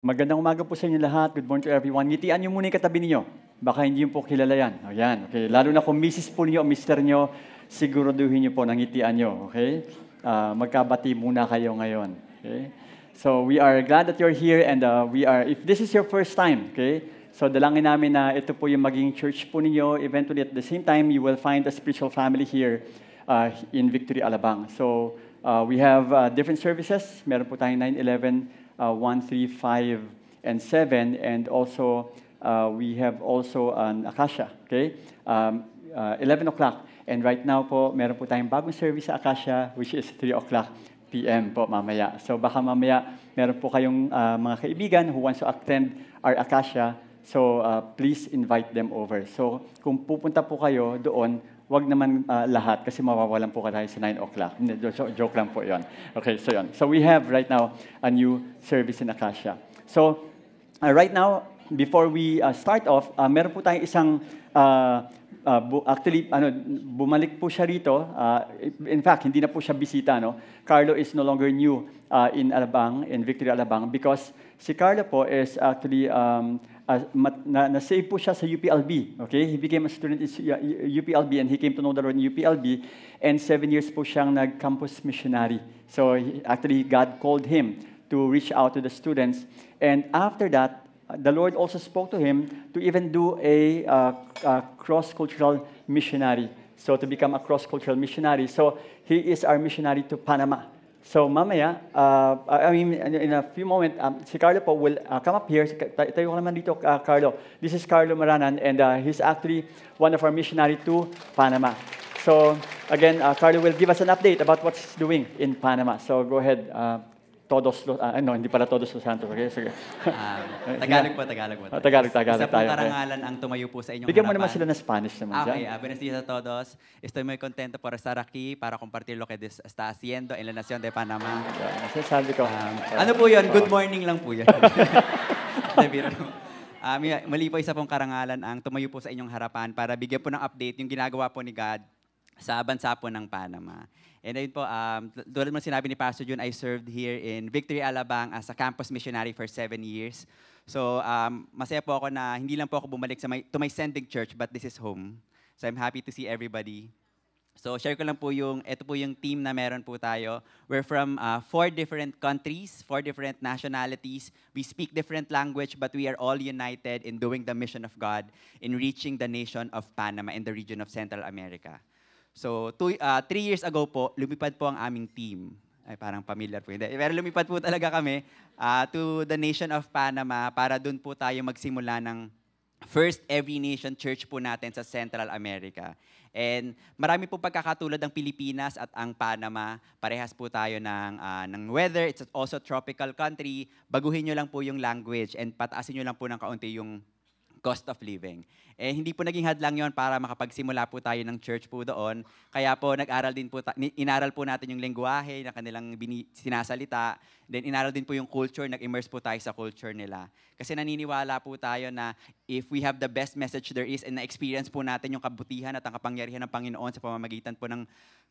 Magandang umaga po sa inyo lahat. Good morning to everyone. Ngitian niyo muna yung katabi niyo. Baka hindi niyo po kilala yan. Ayan, okay. Lalo na kung misis po niyo o mister niyo, siguraduhin niyo po na ngitian niyo. Okay? Magkabati muna kayo ngayon. Okay? So we are glad that you're here and if this is your first time, okay? So dalangin namin na ito po yung maging church po ninyo. Eventually at the same time, you will find a spiritual family here in Victory, Alabang. So we have different services. Meron po tayong 9/11, 1, 3, 5, and 7. And also, we have also an Acacia, okay? 11 o'clock. And right now po, meron po tayong bagong service sa Acacia, which is 3 o'clock p.m. po mamaya. So baka mamaya, meron po kayong mga kaibigan who wants to attend our Acacia. So please invite them over. So kung pupunta po kayo doon, wag naman lahat kasi mawawalan po tayo sa 9 o'clock. Joke lang po yon. Okay, so yon. So we have right now a new service in Acacia. So right now, before we start off, meron po tayong isang, bumalik po siya rito. In fact, hindi na po siya bisita. No? Carlo is no longer new in Alabang, in Victory, Alabang, because si Carlo po is actually na-save po siya sa UPLB. Okay? He became a student in UPLB and he came to know the Lord in UPLB. And 7 years po siyang nag-campus missionary. So actually, God called him to reach out to the students. And after that, the Lord also spoke to him to even do a cross-cultural missionary. So to become a cross-cultural missionary. So he is our missionary to Panama. So mamaya, in a few moments, si Carlo po will come up here. Tayo ka naman dito, Carlo. This is Carlo Maranan, and he's actually one of our missionary to Panama. So again, Carlo will give us an update about what he's doing in Panama. So go ahead, hindi pala Todos Los Santos. Okay, sige. Tagalog po. Tagalog Isa tayo. pong karangalan ang tumayo po sa inyong Bigyan mo harapan. naman sila ng Spanish naman Okay, dyan. buenos días a todos. Estoy muy contento por estar aquí para compartir lo que está haciendo en la nación de Panama. Sabi ko. Ano po yun? Good morning lang po yun. Mali po isa pong karangalan ang tumayo po sa inyong harapan para bigyan po ng update yung ginagawa po ni God sa bansa po ng Panama. And ayun po, tulad mo sinabi ni Pastor Jun, I served here in Victory, Alabang as a campus missionary for 7 years. So masaya po ako na hindi lang po ako bumalik to my sending church, but this is home. So I'm happy to see everybody. So share ko lang po ito po yung team na meron po tayo. We're from 4 different countries, 4 different nationalities. We speak different language, but we are all united in doing the mission of God in reaching the nation of Panama in the region of Central America. So 3 years ago po, lumipad po ang aming team. Ay, parang familiar po. Hindi. Pero lumipad po talaga kami to the nation of Panama para doon po tayo magsimula ng first every nation church po natin sa Central America. And marami po pagkakatulad ng Pilipinas at ang Panama. Parehas po tayo ng weather. It's also a tropical country. Baguhin nyo lang po yung language and pataasin nyo lang po ng kaunti yung cost of living. Eh, hindi po naging hadlang yon para makapagsimula po tayo ng church po doon. Kaya po inaral po natin yung lengguwahe na kanilang sinasalita. Then inaral din po yung culture, nag-immerse po tayo sa culture nila. Kasi naniniwala po tayo na if we have the best message there is and na-experience po natin yung kabutihan at ang kapangyarihan ng Panginoon sa pamamagitan po ng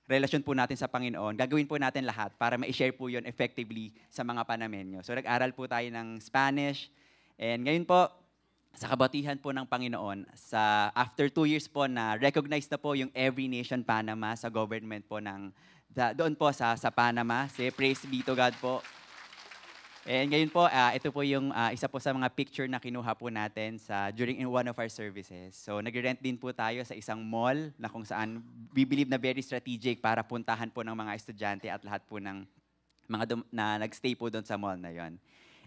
relasyon po natin sa Panginoon, gagawin po natin lahat para ma-share po yun effectively sa mga Panamenyo. So nag-aral po tayo ng Spanish. And ngayon po, sa kabatihan po ng Panginoon, after 2 years po na recognize na po yung Every Nation Panama sa government po doon po sa Panama. Say, praise be to God po. And ngayon po, ito po yung isa po sa mga picture na kinuha po natin during one of our services. So nag-rent din po tayo sa isang mall na kung saan we believe na very strategic para puntahan po ng mga estudyante at lahat po ng mga na nag-stay po doon sa mall na yon.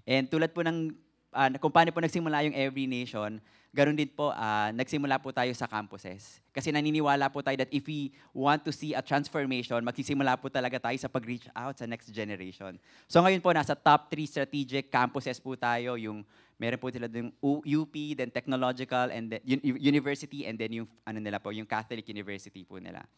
And tulad po ng kung paano po nagsimula yung Every Nation, ganoon din po, nagsimula po tayo sa campuses. Kasi naniniwala po tayo that if we want to see a transformation, magsisimula po talaga tayo sa pag-reach out sa next generation. So ngayon po, nasa top 3 strategic campuses po tayo. Meron po sila yung UP, then Technological, and then University, and then yung Catholic University po nila.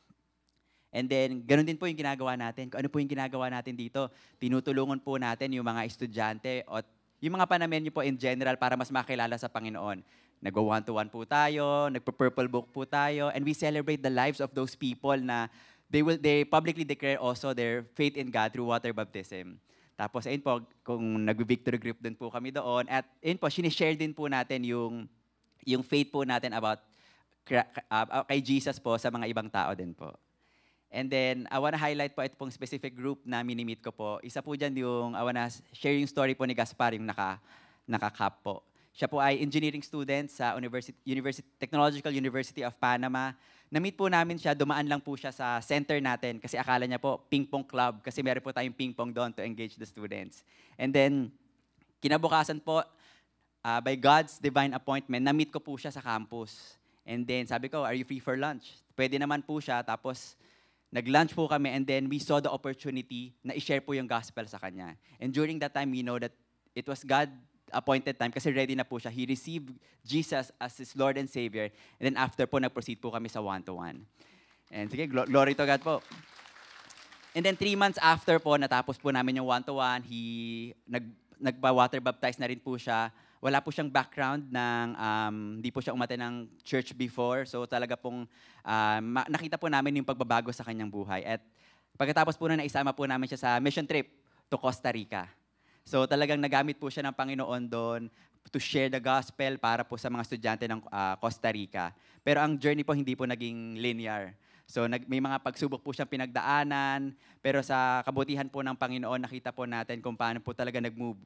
And then, ganoon din po yung ginagawa natin. Kung ano po yung ginagawa natin dito, tinutulungan po natin yung mga estudyante at yung mga Panamenyo po in general para mas makilala sa Panginoon. Nag-1-to-1 po tayo, nagpo-purple book po tayo, and we celebrate the lives of those people na they publicly declare also their faith in God through water baptism. Tapos, ayun po, kung nag-victory group din po kami doon. At ayun po, sinishare din po natin yung faith po natin about kay Jesus po sa mga ibang tao din po. And then, I wanna highlight po ito pong specific group na minimit ko po. Isa po dyan yung, I wanna share yung story po ni Gaspar, yung naka-cap po. Siya po ay engineering student sa Technological University of Panama. Na-meet po namin siya, dumaan lang po siya sa center natin kasi akala niya po ping-pong club kasi meron po tayong ping-pong doon to engage the students. And then, kinabukasan po, by God's divine appointment, na-meet ko po siya sa campus. And then, sabi ko, are you free for lunch? Pwede naman po siya, tapos nag-lunch po kami and then we saw the opportunity na i-share po yung gospel sa kanya. And during that time, we know that it was God-appointed time kasi ready na po siya. He received Jesus as His Lord and Savior. And then after po, nag-proceed po kami sa one-to-one. And sige, glory to God po. And then 3 months after po, natapos po namin yung one-to-one, nagpa-water baptize na rin po siya. Wala po siyang background hindi po siya umate ng church before. So talaga pong nakita po namin yung pagbabago sa kanyang buhay. At pagkatapos po na naisama po namin siya sa mission trip to Costa Rica. So talagang nagamit po siya ng Panginoon doon to share the gospel para po sa mga estudyante ng Costa Rica. Pero ang journey po hindi po naging linear. So may mga pagsubok po siyang pinagdaanan, pero sa kabutihan po ng Panginoon, nakita po natin kung paano po talaga nag-move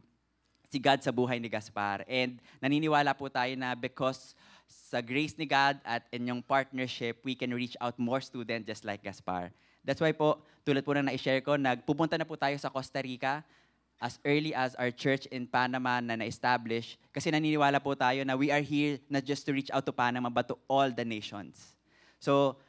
si God sa buhay ni Gaspar. And naniniwala po tayo na because sa grace ni God at inyong partnership, we can reach out more students just like Gaspar. That's why po, tulad po na na-share ko, nagpupunta na po tayo sa Costa Rica as early as our church in Panama na na-establish. Kasi naniniwala po tayo na we are here not just to reach out to Panama, but to all the nations. So,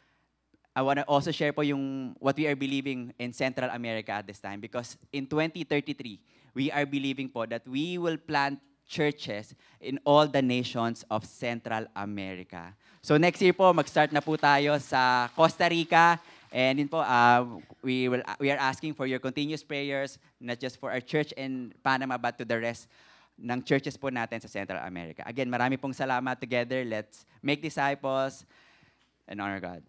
I want to also share po yung what we are believing in Central America at this time. Because in 2033, we are believing po that we will plant churches in all the nations of Central America. So next year po, mag-start na po tayo sa Costa Rica. And yun po, we are asking for your continuous prayers, not just for our church in Panama, but to the rest ng churches po natin sa Central America. Again, marami pong salamat. Together, let's make disciples and honor God.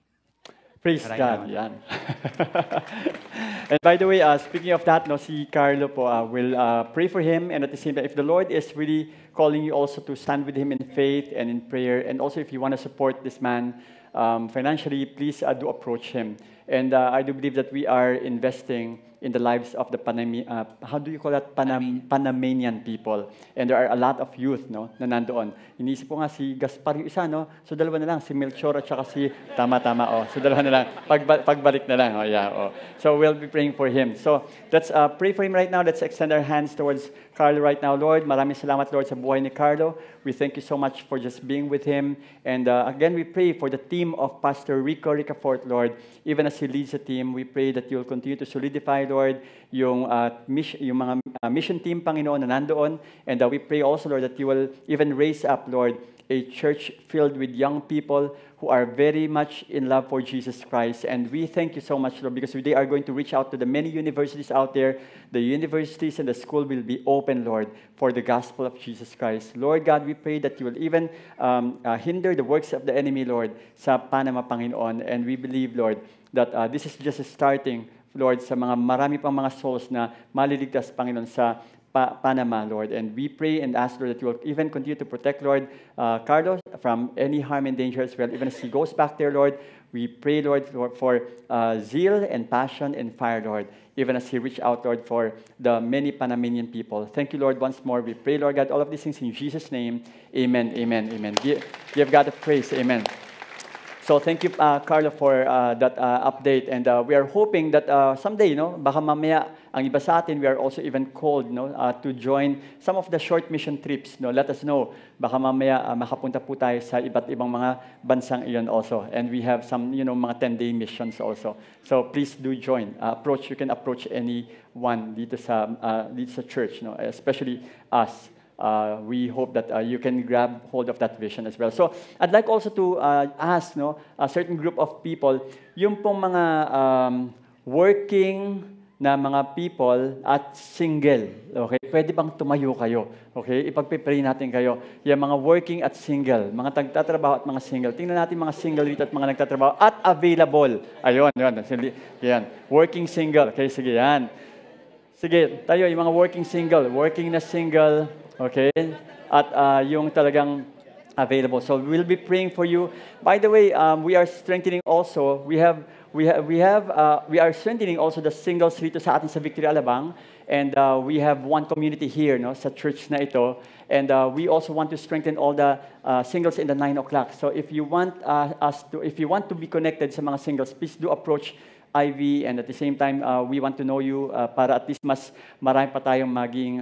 Praise God. Yan. And by the way, speaking of that, si Carlo po will pray for him. And at the same time, if the Lord is really calling you also to stand with him in faith and in prayer, and also if you want to support this man financially, please do approach him. And I do believe that we are investing in the lives of the Panamanian people. And there are a lot of youth, na nandoon. Iniisip ko nga si Gaspar yung isa, So dalawa na lang, si Melchor at saka si tama. So dalawa na lang, pagbalik na lang. So we'll be praying for him. So let's pray for him right now. Let's extend our hands towards Carlo right now, Lord. Maraming salamat, Lord, sa buhay ni Carlo. We thank you so much for just being with him. And again, we pray for the team of Pastor Rico Ricafort, Lord. Even as he leads the team, we pray that you'll continue to solidify, Lord, yung mga mission team, Panginoon, na nandoon. And we pray also, Lord, that you will even raise up, Lord, a church filled with young people who are very much in love for Jesus Christ. And we thank you so much, Lord, because they are going to reach out to the many universities out there. The universities and the school will be open, Lord, for the gospel of Jesus Christ. Lord God, we pray that you will even hinder the works of the enemy, Lord, sa Panama, Panginoon. And we believe, Lord, that this is just starting, Lord, sa mga marami pang mga souls na maliligtas, Panginoon, sa Panama, Lord. And we pray and ask, Lord, that you will even continue to protect, Lord, Carlos from any harm and danger as well. Even as he goes back there, Lord, we pray, Lord, for zeal and passion and fire, Lord, even as he reach out, Lord, for the many Panamanian people. Thank you, Lord, once more. We pray, Lord God, all of these things in Jesus' name. Amen, amen, amen. Give God the praise. Amen. So thank you, Carlo, for that update. And we are hoping that someday, baka mamaya ang iba sa atin, we are also even called to join some of the short mission trips. Let us know. Baka mamaya makapunta po tayo sa iba't ibang mga bansang iyon also. And we have some, mga 10-day missions also. So please do join. You can approach anyone dito sa church, especially us. We hope that you can grab hold of that vision as well. So I'd like also to ask a certain group of people, yung pong mga working na mga people at single. Okay? Pwede bang tumayo kayo? Okay? Ipagpipray natin kayo. Yung mga working at single, mga nagtatrabaho at mga single. Tingnan natin mga single dito at mga nagtatrabaho at available. Ayun. Yan. Working single. Okay, sige yan. Sige, tayo yung mga working na single, okay? At yung talagang available. So we'll be praying for you. By the way, we are strengthening also. We are strengthening also the singles dito sa atin sa Victory Alabang, and we have one community here, no, sa church na ito. And we also want to strengthen all the singles in the 9 o'clock. So if you want if you want to be connected sa mga singles, please do approach Ivy, and at the same time, we want to know you para at least mas marami pa tayong maging,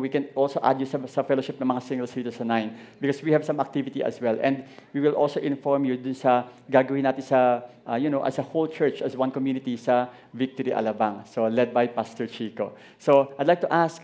we can also add you sa fellowship ng mga singles dito sa 9 because we have some activity as well. And we will also inform you dun sa gagawin natin sa, as a whole church, as one community sa Victory Alabang. So led by Pastor Chico. So I'd like to ask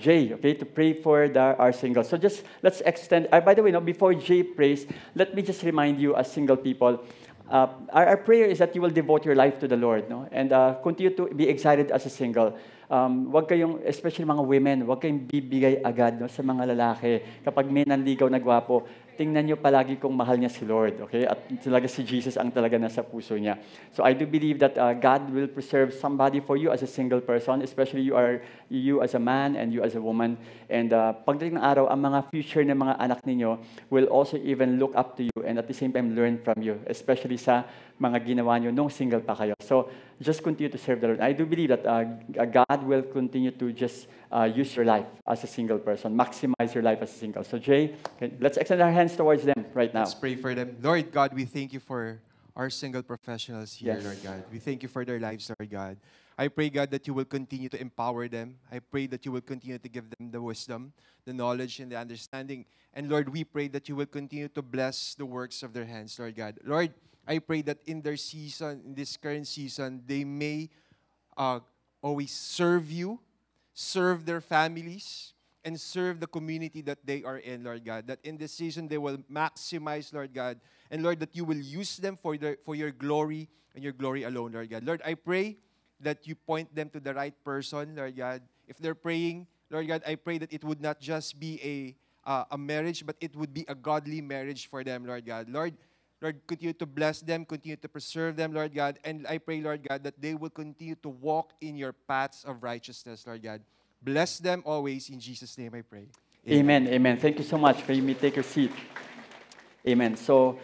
Jay, okay, to pray for our singles. So just let's extend, by the way, before Jay prays, let me just remind you as single people, our prayer is that you will devote your life to the Lord, no? And continue to be excited as a single. Wag kayong, especially mga women, wag kayong bibigay agad, no, sa mga lalaki. Kapag may nanligaw na gwapo, tingnan nyo palagi kung mahal niya si Lord, okay? At talaga si Jesus ang talaga nasa puso niya. So I do believe that God will preserve somebody for you as a single person, especially you as a man and you as a woman. And pagdating ng araw, ang mga future ng mga anak ninyo will also even look up to you and at the same time learn from you, especially sa mga ginawa nyo nung single pa kayo. So just continue to serve the Lord. I do believe that God will continue to just use your life as a single person, maximize your life as a single. So Jay, okay, let's extend our hands towards them right now. Let's pray for them. Lord God, we thank you for our single professionals here, Yes. Lord God. We thank you for their lives, Lord God. I pray, God, that you will continue to empower them. I pray that you will continue to give them the wisdom, the knowledge, and the understanding. And Lord, we pray that you will continue to bless the works of their hands, Lord God. Lord, I pray that in their season, in this current season, they may always serve you, serve their families, and serve the community that they are in, Lord God. That in this season, they will maximize, Lord God. And Lord, that you will use them for your glory and your glory alone, Lord God. Lord, I pray that you point them to the right person, Lord God. If they're praying, Lord God, I pray that it would not just be a marriage, but it would be a godly marriage for them, Lord God. Lord, continue to bless them, continue to preserve them, Lord God. And I pray, Lord God, that they will continue to walk in your paths of righteousness, Lord God. Bless them always. In Jesus' name I pray. Amen. Amen. Thank you so much. You may take your seat. Amen. So,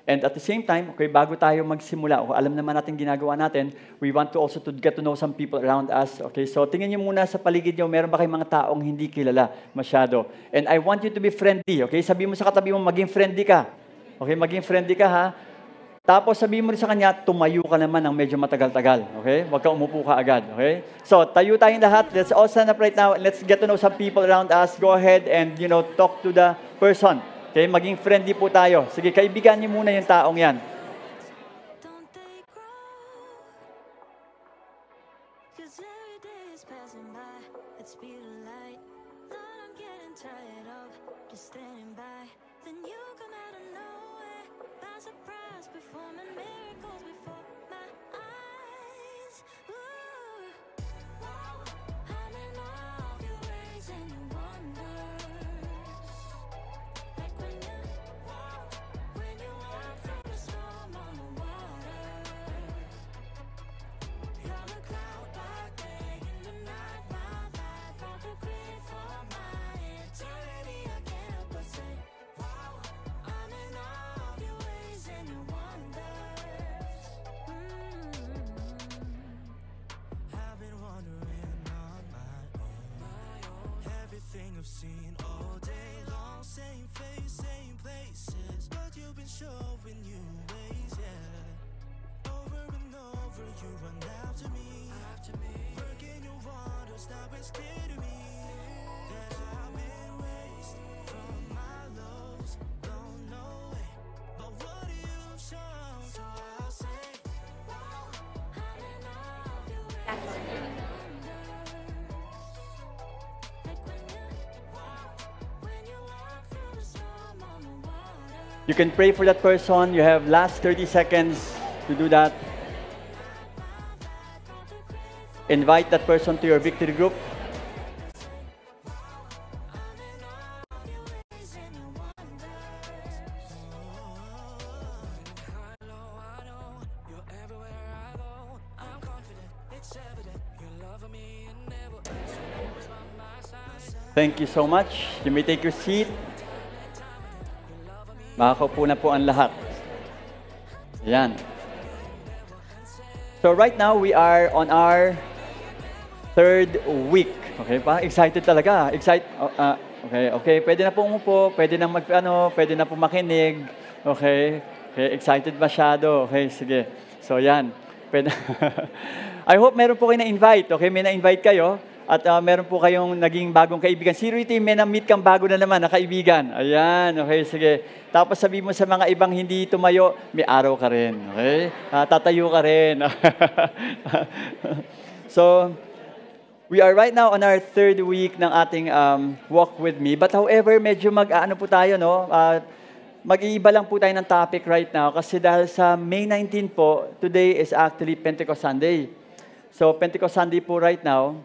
and at the same time, okay, bago tayo magsimula, alam naman natin ginagawa natin, we want to also to get to know some people around us. Okay, so tingnan niyo muna sa paligid niyo, meron ba kayong mga taong hindi kilala masyado? And I want you to be friendly. Okay, sabi mo sa katabi mo, maging friendly ka. Okay, maging friendly ka, ha? Tapos sabihin mo rin sa kanya, tumayo ka naman ng medyo matagal-tagal. Okay? Huwag kang umupo ka agad. Okay? So, tayo tayong lahat. Let's all stand up right now. Let's get to know some people around us. Go ahead and, talk to the person. Okay? Maging friendly po tayo. Sige, kaibigan niyo muna yung taong yan. I've seen all day long, same face, same places, but you've been showing new ways, yeah. Over and over you run after me, working your wonders, now it's clear to me that I've been raised from my lows, don't know it, but what you've shown, so I'll say, wow, I'm in all of your ways. You can pray for that person. You have last 30 seconds to do that. Invite that person to your victory group. It's evident, your love for me Thank you so much. You may take your seat. Makakaupo na po ang lahat. Ayan. So right now, we are on our 3rd week. Okay pa? Excited talaga. Okay. Pwede na po umupo, pwede na pwede na po makinig. Okay. Excited masyado. Okay, sige. So yan. Pwede. I hope meron po kayo na-invite. Okay, may na-invite kayo. At meron po kayong naging bagong kaibigan. Si Riti, may na-meet kang bago na naman na kaibigan. Ayan, okay, sige. Tapos sabi mo sa mga ibang hindi tumayo, may araw ka rin. Okay? Tatayo ka rin. So, we are right now on our 3rd week ng ating Walk With Me. But however, medyo mag-ano po tayo, no? Mag-iiba lang po tayo ng topic right now kasi dahil sa May 19 po, today is actually Pentecost Sunday. So, Pentecost Sunday po right now.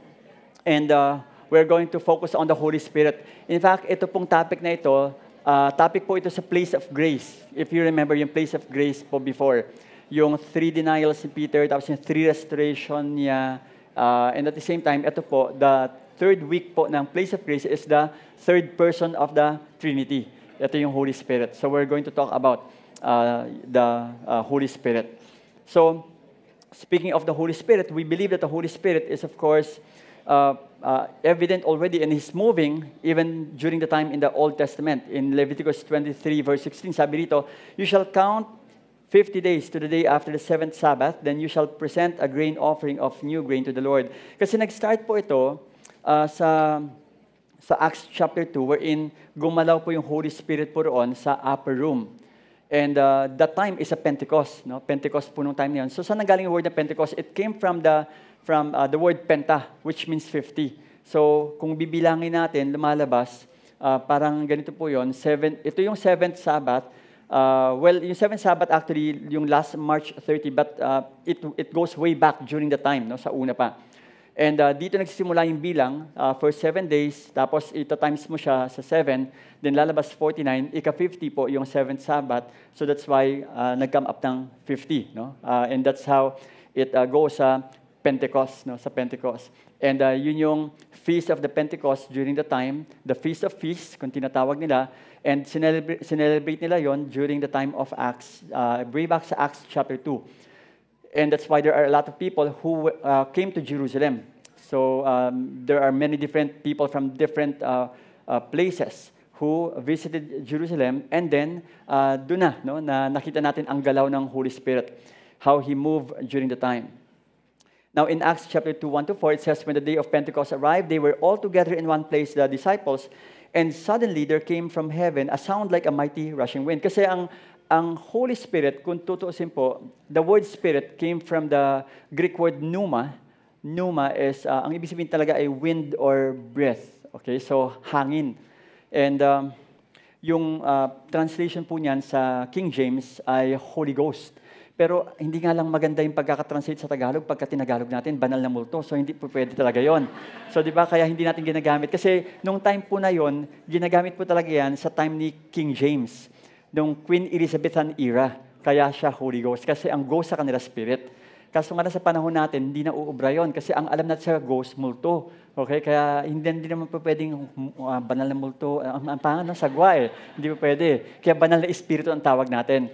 And we're going to focus on the Holy Spirit. In fact, ito pong topic na ito, topic po ito sa place of grace. If you remember yung place of grace po before. Yung 3 denials ni Peter, tapos yung 3 restoration niya. And at the same time, ito po, the 3rd week po ng place of grace is the 3rd person of the Trinity. Ito yung Holy Spirit. So we're going to talk about the Holy Spirit. So, speaking of the Holy Spirit, we believe that the Holy Spirit is, of course, evident already and is moving even during the time in the Old Testament. In Leviticus 23 verse 16, sabi rito, you shall count 50 days to the day after the 7th Sabbath, then you shall present a grain offering of new grain to the Lord. Kasi nag-start po ito sa Acts chapter 2, wherein gumalaw po yung Holy Spirit po roon sa upper room. And that time is a Pentecost. No? Pentecost po nung time na yun. So saan nanggaling yung word na Pentecost? It came from the word penta, which means 50. So, kung bibilangin natin, lumalabas, parang ganito po yun, ito yung 7th Sabbath. Well, yung 7th Sabbath actually, yung last March 30, but it goes way back during the time, no, sa una pa. And dito nagsisimula yung bilang, for 7 days, tapos ita-times mo siya sa 7, then lalabas 49, ika-50 po yung 7th Sabbath, so that's why nag-come up ng 50. No? And that's how it goes sa Pentecost, no, sa Pentecost. And yun yung Feast of the Pentecost during the time, the Feast of Feasts, kung tinatawag nila, and sinelebrate nila yon during the time of Acts, way back sa Acts chapter 2. And that's why there are a lot of people who came to Jerusalem. So there are many different people from different places who visited Jerusalem, and then doon na nakita natin ang galaw ng Holy Spirit, how He moved during the time. Now, in Acts chapter 2, 1-4, it says, when the day of Pentecost arrived, they were all together in one place, the disciples, and suddenly there came from heaven a sound like a mighty rushing wind. Kasi ang Holy Spirit, kung tutuusin po, the word Spirit came from the Greek word pneuma. Pneuma is, ang ibig sabihin talaga ay wind or breath. Okay, so hangin. And yung translation po niyan sa King James ay Holy Ghost. Pero hindi nga lang maganda yung pagkakatranslate sa Tagalog pagka tinagalog natin, banal na multo. So hindi po pwede talaga yon. So di ba, kaya hindi natin ginagamit. Kasi nung time po na yon, ginagamit po talaga yan sa time ni King James, nung Queen Elizabethan era. Kaya siya Holy Ghost. Kasi ang ghost sa kanila spirit. Kaso nga sa panahon natin, hindi na uubra yun. Kasi ang alam natin sa ghost, multo. Okay? Kaya hindi naman po pwedeng banal na multo. Ang pangalan, sagwa eh. Hindi po pwede. Kaya banal na espiritu ang tawag natin.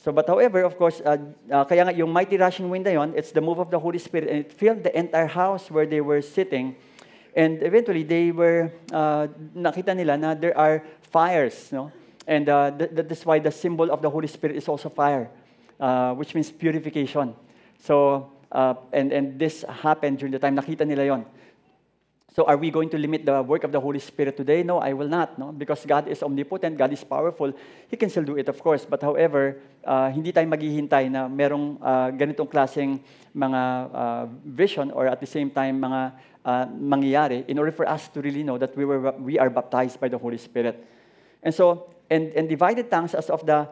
So, but however, of course, kaya nga yung mighty rushing wind na yun, it's the move of the Holy Spirit, and it filled the entire house where they were sitting. And eventually, they were, nakita nila na there are fires, no? And that is why the symbol of the Holy Spirit is also fire, which means purification. So, and this happened during the time, nakita nila yon. So are we going to limit the work of the Holy Spirit today? No, I will not. No? Because God is omnipotent, God is powerful. He can still do it, of course. But however, hindi tayo maghihintay na merong ganitong klaseng mga vision or at the same time mga mangyayari in order for us to really know that we are baptized by the Holy Spirit. And so, and divided tongues as of the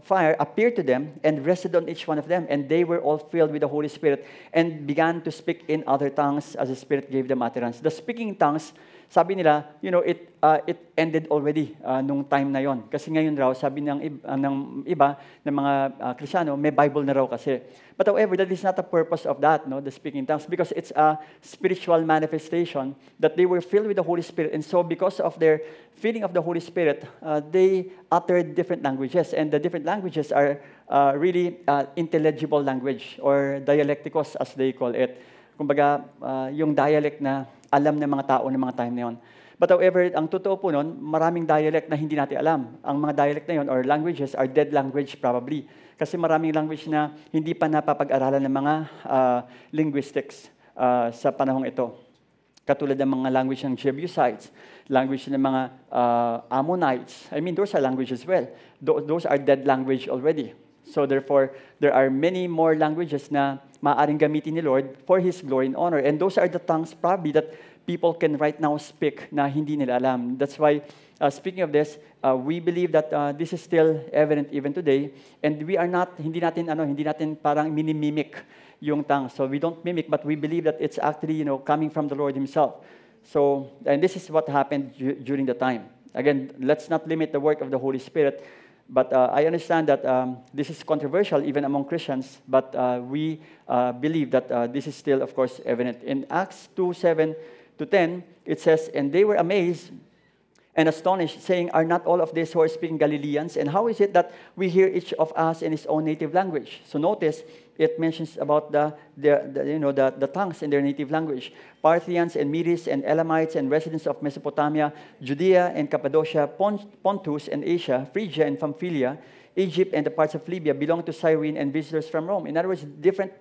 fire appeared to them and rested on each one of them, and they were all filled with the Holy Spirit and began to speak in other tongues as the Spirit gave them utterance. The speaking tongues sabi nila, it ended already nung time na yon. Kasi ngayon raw, sabi ng iba, ng mga Kristiyano, may Bible na raw kasi. But however, that is not the purpose of that, no, the speaking in tongues, because it's a spiritual manifestation that they were filled with the Holy Spirit. And so because of their feeling of the Holy Spirit, they uttered different languages. And the different languages are really intelligible language or dialecticos as they call it. Kumbaga, yung dialect na alam ng mga tao ng mga time na yun. But however, ang totoo po nun, maraming dialect na hindi natin alam. Ang mga dialect na yun or languages are dead language probably. Kasi maraming language na hindi pa napapag-aralan ng mga linguistics sa panahong ito. Katulad ng mga language ng Jebusites, language ng mga Ammonites. I mean, those are languages as well. Those are dead language already. So therefore, there are many more languages na maaaring gamitin ni Lord for His glory and honor. And those are the tongues probably that people can right now speak na hindi nila alam. That's why, speaking of this, we believe that this is still evident even today. And we are not, hindi natin parang minimimic yung tongues. So we don't mimic, but we believe that it's actually, coming from the Lord Himself. So, and this is what happened during the time. Again, let's not limit the work of the Holy Spirit. But I understand that this is controversial even among Christians, but we believe that this is still, of course, evident. In Acts 2:7-10, it says, "And they were amazed and astonished, saying, 'Are not all of these who are speaking Galileans? And how is it that we hear each of us in his own native language?'" So notice, it mentions about the tongues in their native language. Parthians and Medes and Elamites and residents of Mesopotamia, Judea and Cappadocia, Pontus and Asia, Phrygia and Pamphylia, Egypt and the parts of Libya belong to Cyrene and visitors from Rome. In other words, different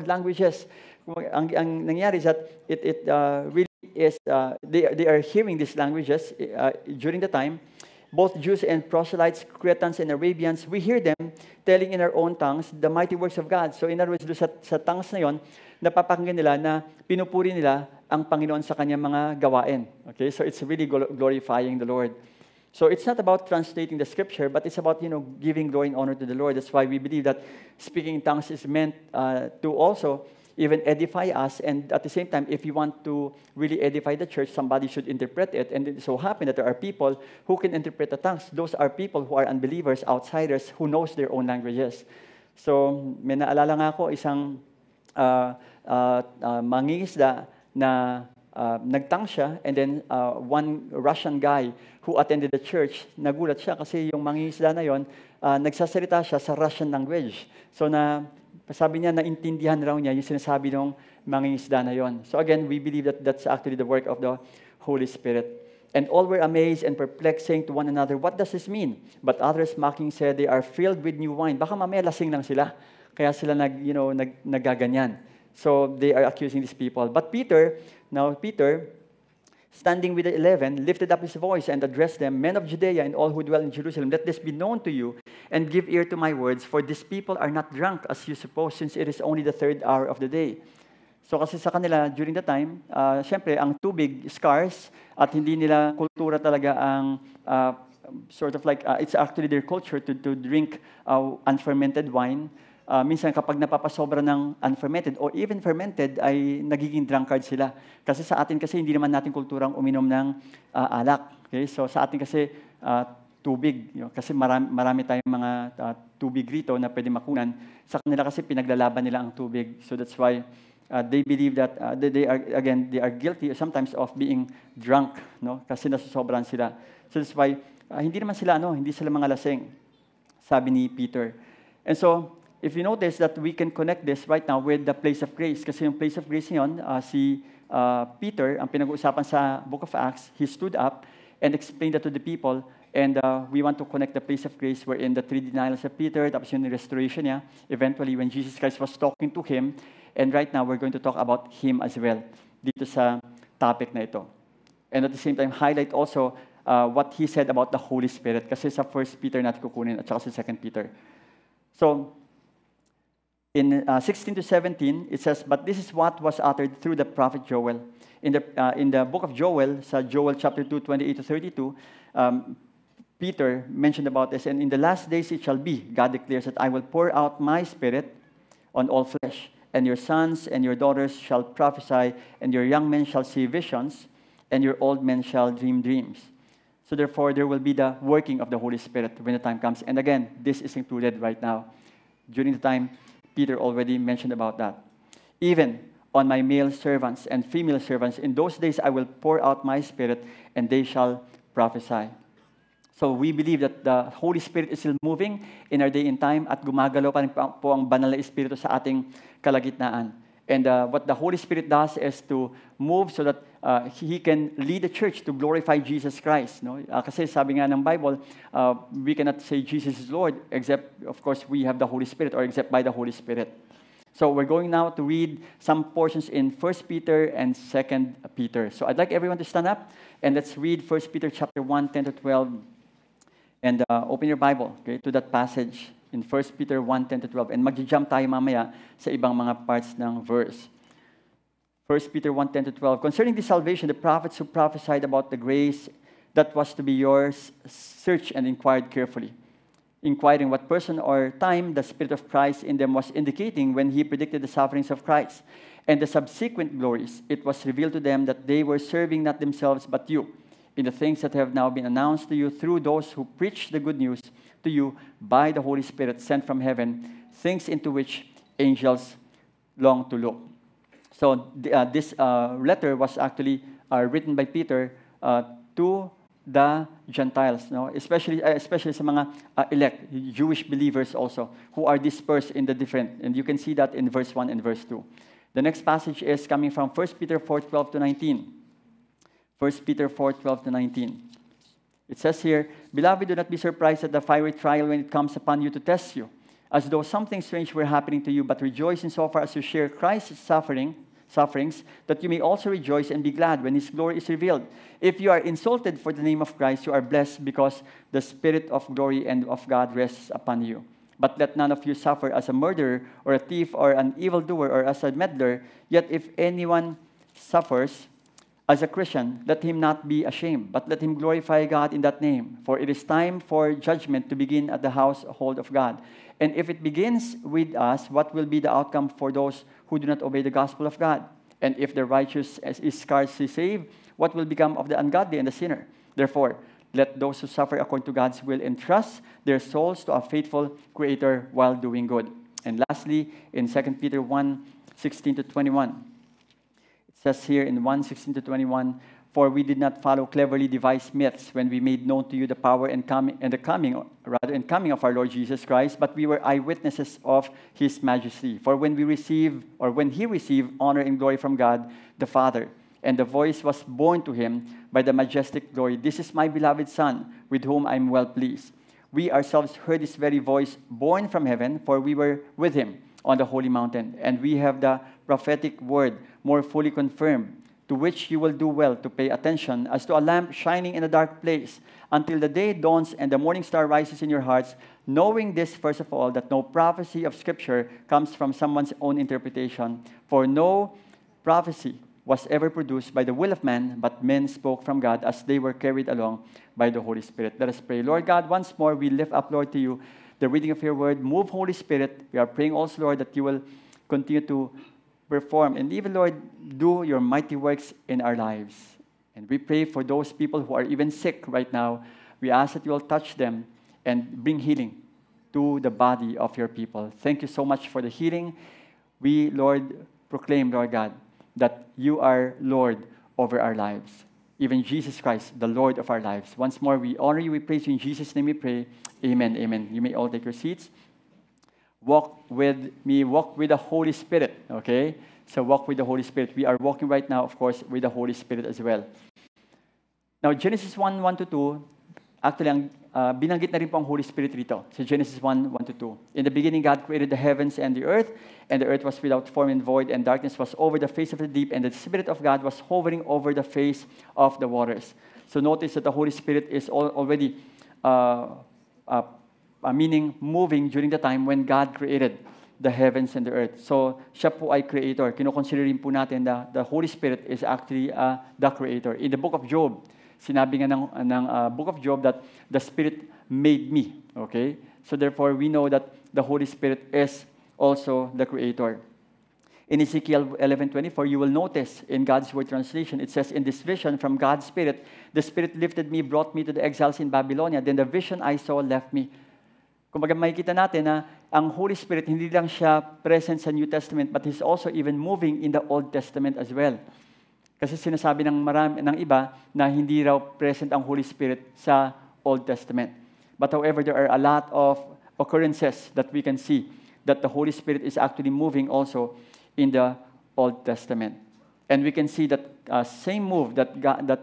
languages. Ang nangyari is that it really is, they are hearing these languages during the time. Both Jews and proselytes, Cretans and Arabians, we hear them telling in our own tongues the mighty works of God. So in other words, sa tongues na yon, napapakinggan nila na pinupuri nila ang Panginoon sa kanyang mga gawain. Okay, so it's really glorifying the Lord. So it's not about translating the scripture, but it's about giving glory and honor to the Lord. That's why we believe that speaking in tongues is meant to also even edify us, and at the same time, if you want to really edify the church, somebody should interpret it. And it so happens that there are people who can interpret the tongues. Those are people who are unbelievers, outsiders, who knows their own languages. So may naalala nga ako isang mangingisda na nagtang siya, and then one Russian guy who attended the church, nagulat siya kasi yung mangingisda na yon, nagsasalita siya sa Russian language. So sabi niya, naintindihan raw niya yung sinasabi ng mangingisda na yon. So again, we believe that that's actually the work of the Holy Spirit. And all were amazed and perplexed, saying to one another, "What does this mean?" But others mocking said, "They are filled with new wine." Baka mamaya lasing lang sila. Kaya sila nagaganyan. So they are accusing these people. But Peter, standing with the 11, lifted up his voice and addressed them, "Men of Judea and all who dwell in Jerusalem, let this be known to you, and give ear to my words, for these people are not drunk as you suppose, since it is only the 3rd hour of the day." So kasi sa kanila, during the time, syempre, ang tubig scarce at hindi nila kultura talaga ang sort of like, it's actually their culture to drink unfermented wine. Minsan kapag napapasobra ng unfermented or even fermented, ay nagiging drunkard sila. Kasi sa atin kasi hindi naman natin kulturang uminom ng alak. Okay? So sa atin kasi tubig. Kasi marami tayong mga tubig rito na pwede makunan. Sa kanila kasi pinaglalaban nila ang tubig. So that's why they believe that they are guilty sometimes of being drunk, no? Kasi nasusobran sila. So that's why hindi sila mga lasing, sabi ni Peter. And so if you notice that we can connect this right now with the place of grace, kasi yung place of grace niyon, si Peter, ang pinag-uusapan sa Book of Acts, he stood up and explained that to the people. And we want to connect the place of grace wherein the 3 denials of Peter, tapos yung restoration niya, eventually when Jesus Christ was talking to him. And right now, we're going to talk about him as well dito sa topic na ito. And at the same time, highlight also what he said about the Holy Spirit. Kasi sa 1 Peter natin kukunin at saka sa 2 Peter. So, in 16-17, it says, "But this is what was uttered through the prophet Joel." In the book of Joel, sa Joel chapter 2, 28-32, Peter mentioned about this, "And in the last days it shall be, God declares, that I will pour out my spirit on all flesh, and your sons and your daughters shall prophesy, and your young men shall see visions, and your old men shall dream dreams. So therefore, there will be the working of the Holy Spirit when the time comes. And again, this is included right now. During the time, Peter already mentioned about that. Even on my male servants and female servants, in those days I will pour out my Spirit, and they shall prophesy. So we believe that the Holy Spirit is still moving in our day and time at gumagalaw pa rin po ang banal na Espiritu sa ating kalagitnaan. And what the Holy Spirit does is to move so that He can lead the church to glorify Jesus Christ. No? Kasi sabi nga ng Bible, we cannot say Jesus is Lord except, of course, we have the Holy Spirit or except by the Holy Spirit. So we're going now to read some portions in 1 Peter and 2 Peter. So I'd like everyone to stand up and let's read 1 Peter chapter 1, 10 to 12. And open your Bible, okay, to that passage in 1 Peter 1, 10 to 12. And mag-jump tayo mamaya sa ibang mga parts ng verse. 1 Peter 1, 10 to 12. Concerning the salvation, the prophets who prophesied about the grace that was to be yours searched and inquired carefully, inquiring what person or time the Spirit of Christ in them was indicating when He predicted the sufferings of Christ and the subsequent glories. It was revealed to them that they were serving not themselves but you, in the things that have now been announced to you through those who preach the good news to you by the Holy Spirit sent from heaven, things into which angels long to look. So this letter was actually written by Peter to the Gentiles, no? especially sa mga elect, Jewish believers also, who are dispersed in the different, and you can see that in verse 1 and verse 2. The next passage is coming from 1 Peter 4, 12 to 19. 1 Peter 4, 12 to 19. It says here, Beloved, do not be surprised at the fiery trial when it comes upon you to test you, as though something strange were happening to you, but rejoice insofar as you share Christ's sufferings, that you may also rejoice and be glad when His glory is revealed. If you are insulted for the name of Christ, you are blessed because the Spirit of glory and of God rests upon you. But let none of you suffer as a murderer or a thief or an evildoer or as a meddler. Yet if anyone suffers as a Christian, let him not be ashamed, but let him glorify God in that name. For it is time for judgment to begin at the household of God. And if it begins with us, what will be the outcome for those who do not obey the gospel of God? And if the righteous is scarcely saved, what will become of the ungodly and the sinner? Therefore, let those who suffer according to God's will entrust their souls to a faithful Creator while doing good. And lastly, in 2 Peter 1, 16 to 21, it says here in 1, 16 to 21, For we did not follow cleverly devised myths when we made known to you the power and coming of our Lord Jesus Christ, but we were eyewitnesses of His majesty. For when He received honor and glory from God the Father, and the voice was borne to Him by the majestic glory, This is my beloved Son, with whom I am well pleased. We ourselves heard His very voice borne from heaven, for we were with Him on the holy mountain, and we have the prophetic word more fully confirmed, to which you will do well to pay attention, as to a lamp shining in a dark place, until the day dawns and the morning star rises in your hearts, knowing this, first of all, that no prophecy of Scripture comes from someone's own interpretation. For no prophecy was ever produced by the will of man, but men spoke from God as they were carried along by the Holy Spirit. Let us pray. Lord God, once more we lift up, Lord, to you the reading of your word. Move, Holy Spirit. We are praying also, Lord, that you will continue to perform and even, Lord, do your mighty works in our lives. And we pray for those people who are even sick right now. We ask that you will touch them and bring healing to the body of your people. Thank you so much for the healing. We, Lord, proclaim, Lord God, that you are Lord over our lives. Even Jesus Christ, the Lord of our lives. Once more, we honor you, we praise you. In Jesus' name we pray. Amen, amen. You may all take your seats. Walk with me, walk with the Holy Spirit, okay? So walk with the Holy Spirit. We are walking right now, of course, with the Holy Spirit as well. Now, Genesis 1, 1 to 2, actually, binanggit na rin po ang Holy Spirit rito. So Genesis 1, 1 to 2. In the beginning, God created the heavens and the earth was without form and void, and darkness was over the face of the deep, and the Spirit of God was hovering over the face of the waters. So notice that the Holy Spirit is already meaning moving during the time when God created the heavens and the earth. So, siya po ay creator. Kinoconsider rin po natin the Holy Spirit is actually the creator. In the book of Job, sinabi nga ng book of Job that the Spirit made me. Okay? So, therefore, we know that the Holy Spirit is also the creator. In Ezekiel 11:24, you will notice in God's Word translation, it says, in this vision from God's Spirit, the Spirit lifted me, brought me to the exiles in Babylonia. Then the vision I saw left me. Kumbaga makikita natin na ang Holy Spirit, hindi lang siya present sa New Testament, but He's also even moving in the Old Testament as well. Kasi sinasabi ng iba na hindi raw present ang Holy Spirit sa Old Testament. But however, there are a lot of occurrences that we can see that the Holy Spirit is actually moving also in the Old Testament. And we can see that same move that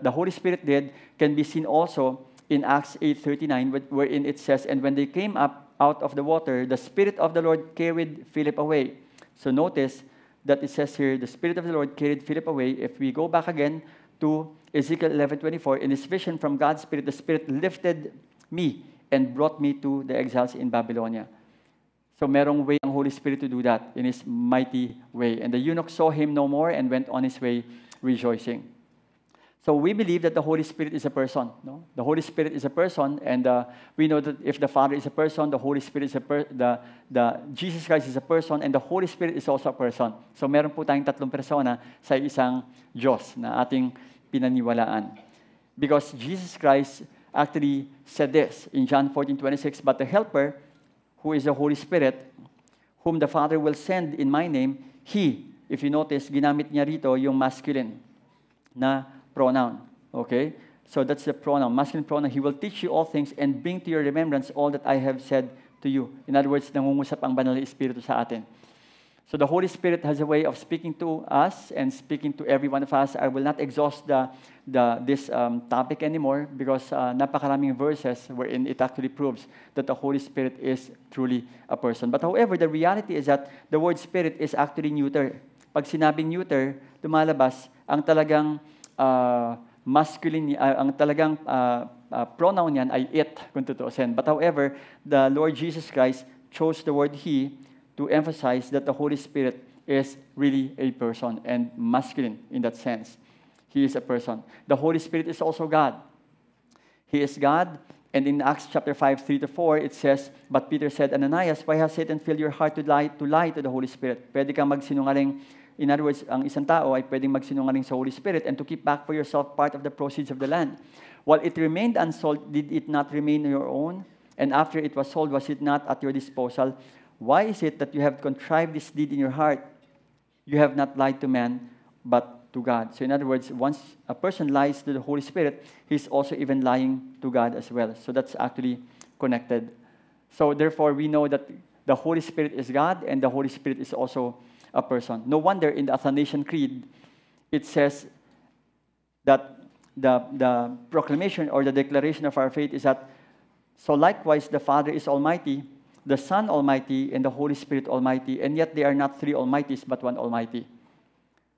the Holy Spirit did can be seen also in Acts 8:39, wherein it says, and when they came up out of the water, the Spirit of the Lord carried Philip away. So notice that it says here, the Spirit of the Lord carried Philip away. If we go back again to Ezekiel 11:24, in this vision from God's Spirit, the Spirit lifted me and brought me to the exiles in Babylonia. So merong way ang Holy Spirit to do that in His mighty way. And the eunuch saw Him no more and went on his way rejoicing. So we believe that the Holy Spirit is a person. No? The Holy Spirit is a person, and we know that if the Father is a person, the Holy Spirit is Jesus Christ is a person, and the Holy Spirit is also a person. So meron po tayong tatlong persona sa isang Diyos na ating pinaniwalaan. Because Jesus Christ actually said this in John 14:26, but the Helper, who is the Holy Spirit, whom the Father will send in my name, He, if you notice, ginamit niya rito yung masculine na pronoun. Okay? So that's the pronoun, masculine pronoun. He will teach you all things and bring to your remembrance all that I have said to you. In other words, nangungusap ang banal na Espiritu sa atin. So the Holy Spirit has a way of speaking to us and speaking to every one of us. I will not exhaust this topic anymore because napakaraming verses wherein it actually proves that the Holy Spirit is truly a person. But however, the reality is that the word Spirit is actually neuter. Pag sinabing neuter, lumalabas ang talagang masculine, ang talagang pronoun niyan ay it, kung tutuusin. But however, the Lord Jesus Christ chose the word He to emphasize that the Holy Spirit is really a person and masculine in that sense. He is a person. The Holy Spirit is also God. He is God, and in Acts chapter 5:3-4, it says, but Peter said, Ananias, why has Satan filled your heart to lie to the Holy Spirit? Pwede kang magsinungaling. In other words, ang isang tao ay pwedeng magsinungaling sa Holy Spirit and to keep back for yourself part of the proceeds of the land. While it remained unsold, did it not remain your own? And after it was sold, was it not at your disposal? Why is it that you have contrived this deed in your heart? You have not lied to man, but to God. So in other words, once a person lies to the Holy Spirit, he's also even lying to God as well. So that's actually connected. So therefore, we know that the Holy Spirit is God and the Holy Spirit is also a person. No wonder in the Athanasian Creed, it says that the proclamation or the declaration of our faith is that, so likewise the Father is Almighty, the Son Almighty, and the Holy Spirit Almighty, and yet they are not three Almighties, but one Almighty.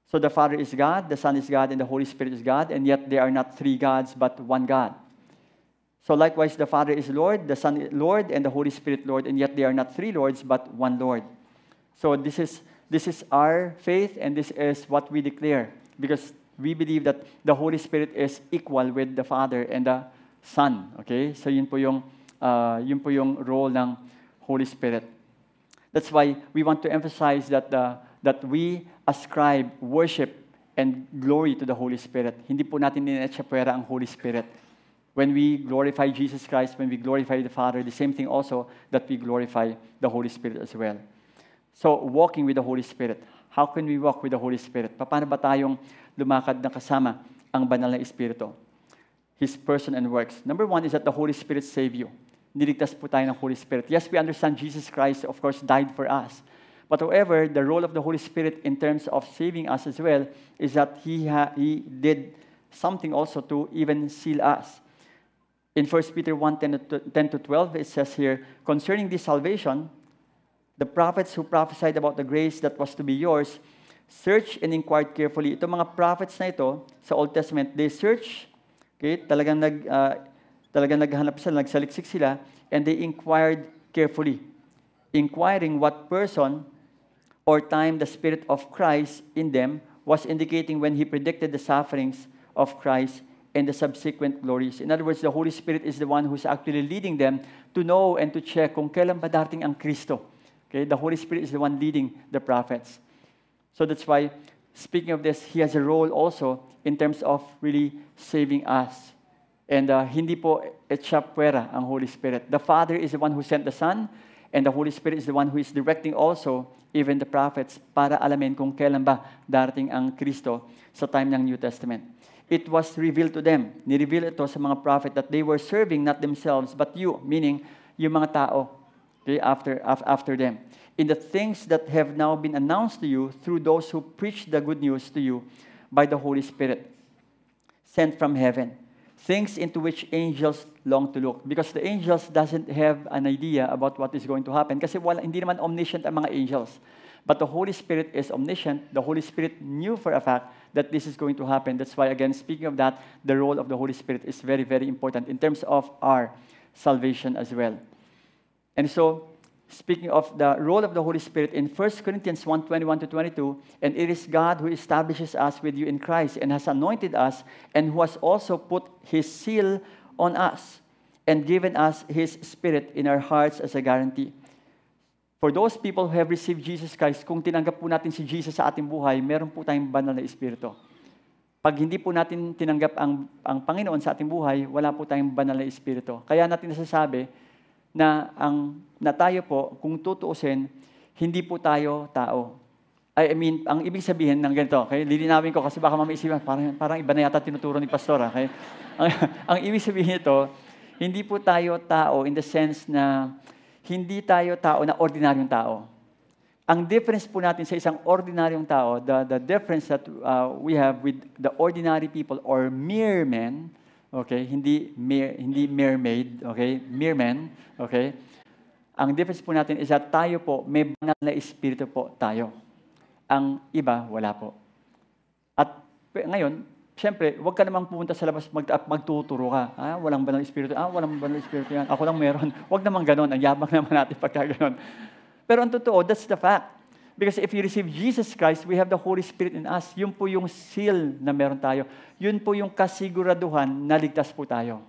So the Father is God, the Son is God, and the Holy Spirit is God, and yet they are not three gods, but one God. So likewise, the Father is Lord, the Son is Lord, and the Holy Spirit Lord, and yet they are not three Lords, but one Lord. So this is our faith, and this is what we declare, because we believe that the Holy Spirit is equal with the Father and the Son. Okay? So yun po yung role ng Holy Spirit. That's why we want to emphasize that we ascribe worship and glory to the Holy Spirit. Hindi po natin ninetsyapwera ang Holy Spirit. When we glorify Jesus Christ, when we glorify the Father, the same thing also that we glorify the Holy Spirit as well. So, walking with the Holy Spirit. How can we walk with the Holy Spirit? Paano ba tayong lumakad na kasama ang banal na Espiritu? His person and works. Number one is that the Holy Spirit save you. Niligtas po tayo ng Holy Spirit. Yes, we understand Jesus Christ, of course, died for us. But however, the role of the Holy Spirit in terms of saving us as well is that He did something also to even seal us. In 1 Peter 1:10-12, it says here, concerning this salvation, the prophets who prophesied about the grace that was to be yours, searched and inquired carefully. Itong mga prophets na ito, sa Old Testament, they searched, okay, talagang naghanap sila, nagsaliksik sila, and they inquired carefully, inquiring what person or time the Spirit of Christ in them was indicating when He predicted the sufferings of Christ and the subsequent glories. In other words, the Holy Spirit is the one who's actually leading them to know and to check kung kailan ba darating ang Kristo. Okay? The Holy Spirit is the one leading the prophets. So that's why, speaking of this, He has a role also in terms of really saving us. And hindi po etchapwera ang Holy Spirit. The Father is the one who sent the Son, and the Holy Spirit is the one who is directing also even the prophets para alamin kung kailan ba darating ang Kristo sa time ng New Testament. It was revealed to them. Ni-reveal ito sa mga prophet that they were serving not themselves but you, meaning yung mga tao, okay, after them. In the things that have now been announced to you through those who preach the good news to you by the Holy Spirit, sent from heaven. Things into which angels long to look. Because the angels doesn't have an idea about what is going to happen. Kasi hindi naman omniscient ang mga angels. But the Holy Spirit is omniscient. The Holy Spirit knew for a fact that this is going to happen. That's why, again, speaking of that, the role of the Holy Spirit is very, very important in terms of our salvation as well. And so, speaking of the role of the Holy Spirit in 1 Corinthians 1:21-22, and it is God who establishes us with you in Christ and has anointed us and who has also put His seal on us and given us His Spirit in our hearts as a guarantee. For those people who have received Jesus Christ, kung tinanggap po natin si Jesus sa ating buhay, meron po tayong banal na Espiritu. Pag hindi po natin tinanggap ang Panginoon sa ating buhay, wala po tayong banal na Espiritu. Kaya natin nasasabi na tayo po, kung tutuusin, hindi po tayo tao. I mean, ang ibig sabihin ng ganito, okay? Lilinawin ko kasi baka mamaisipan, parang iba na yata tinuturo ni Pastor, okay? ang ibig sabihin ito, hindi po tayo tao in the sense na hindi tayo tao na ordinaryong tao. Ang difference po natin sa isang ordinaryong tao, the difference that we have with the ordinary people or mere men, okay, hindi mermaid, okay, mere men, okay. Ang difference po natin is that tayo po may banal na espiritu po tayo. Ang iba wala po. At ngayon, siyempre, huwag ka namang pumunta sa labas magtuturo ka. Walang banal na espiritu. Walang banal na espiritu yan. Ako lang meron. Huwag naman ganon. Ang yabang naman natin pagka ganon. Pero ang totoo, that's the fact. Because if you receive Jesus Christ, we have the Holy Spirit in us. Yun po yung seal na meron tayo. Yun po yung kasiguraduhan na ligtas po tayo.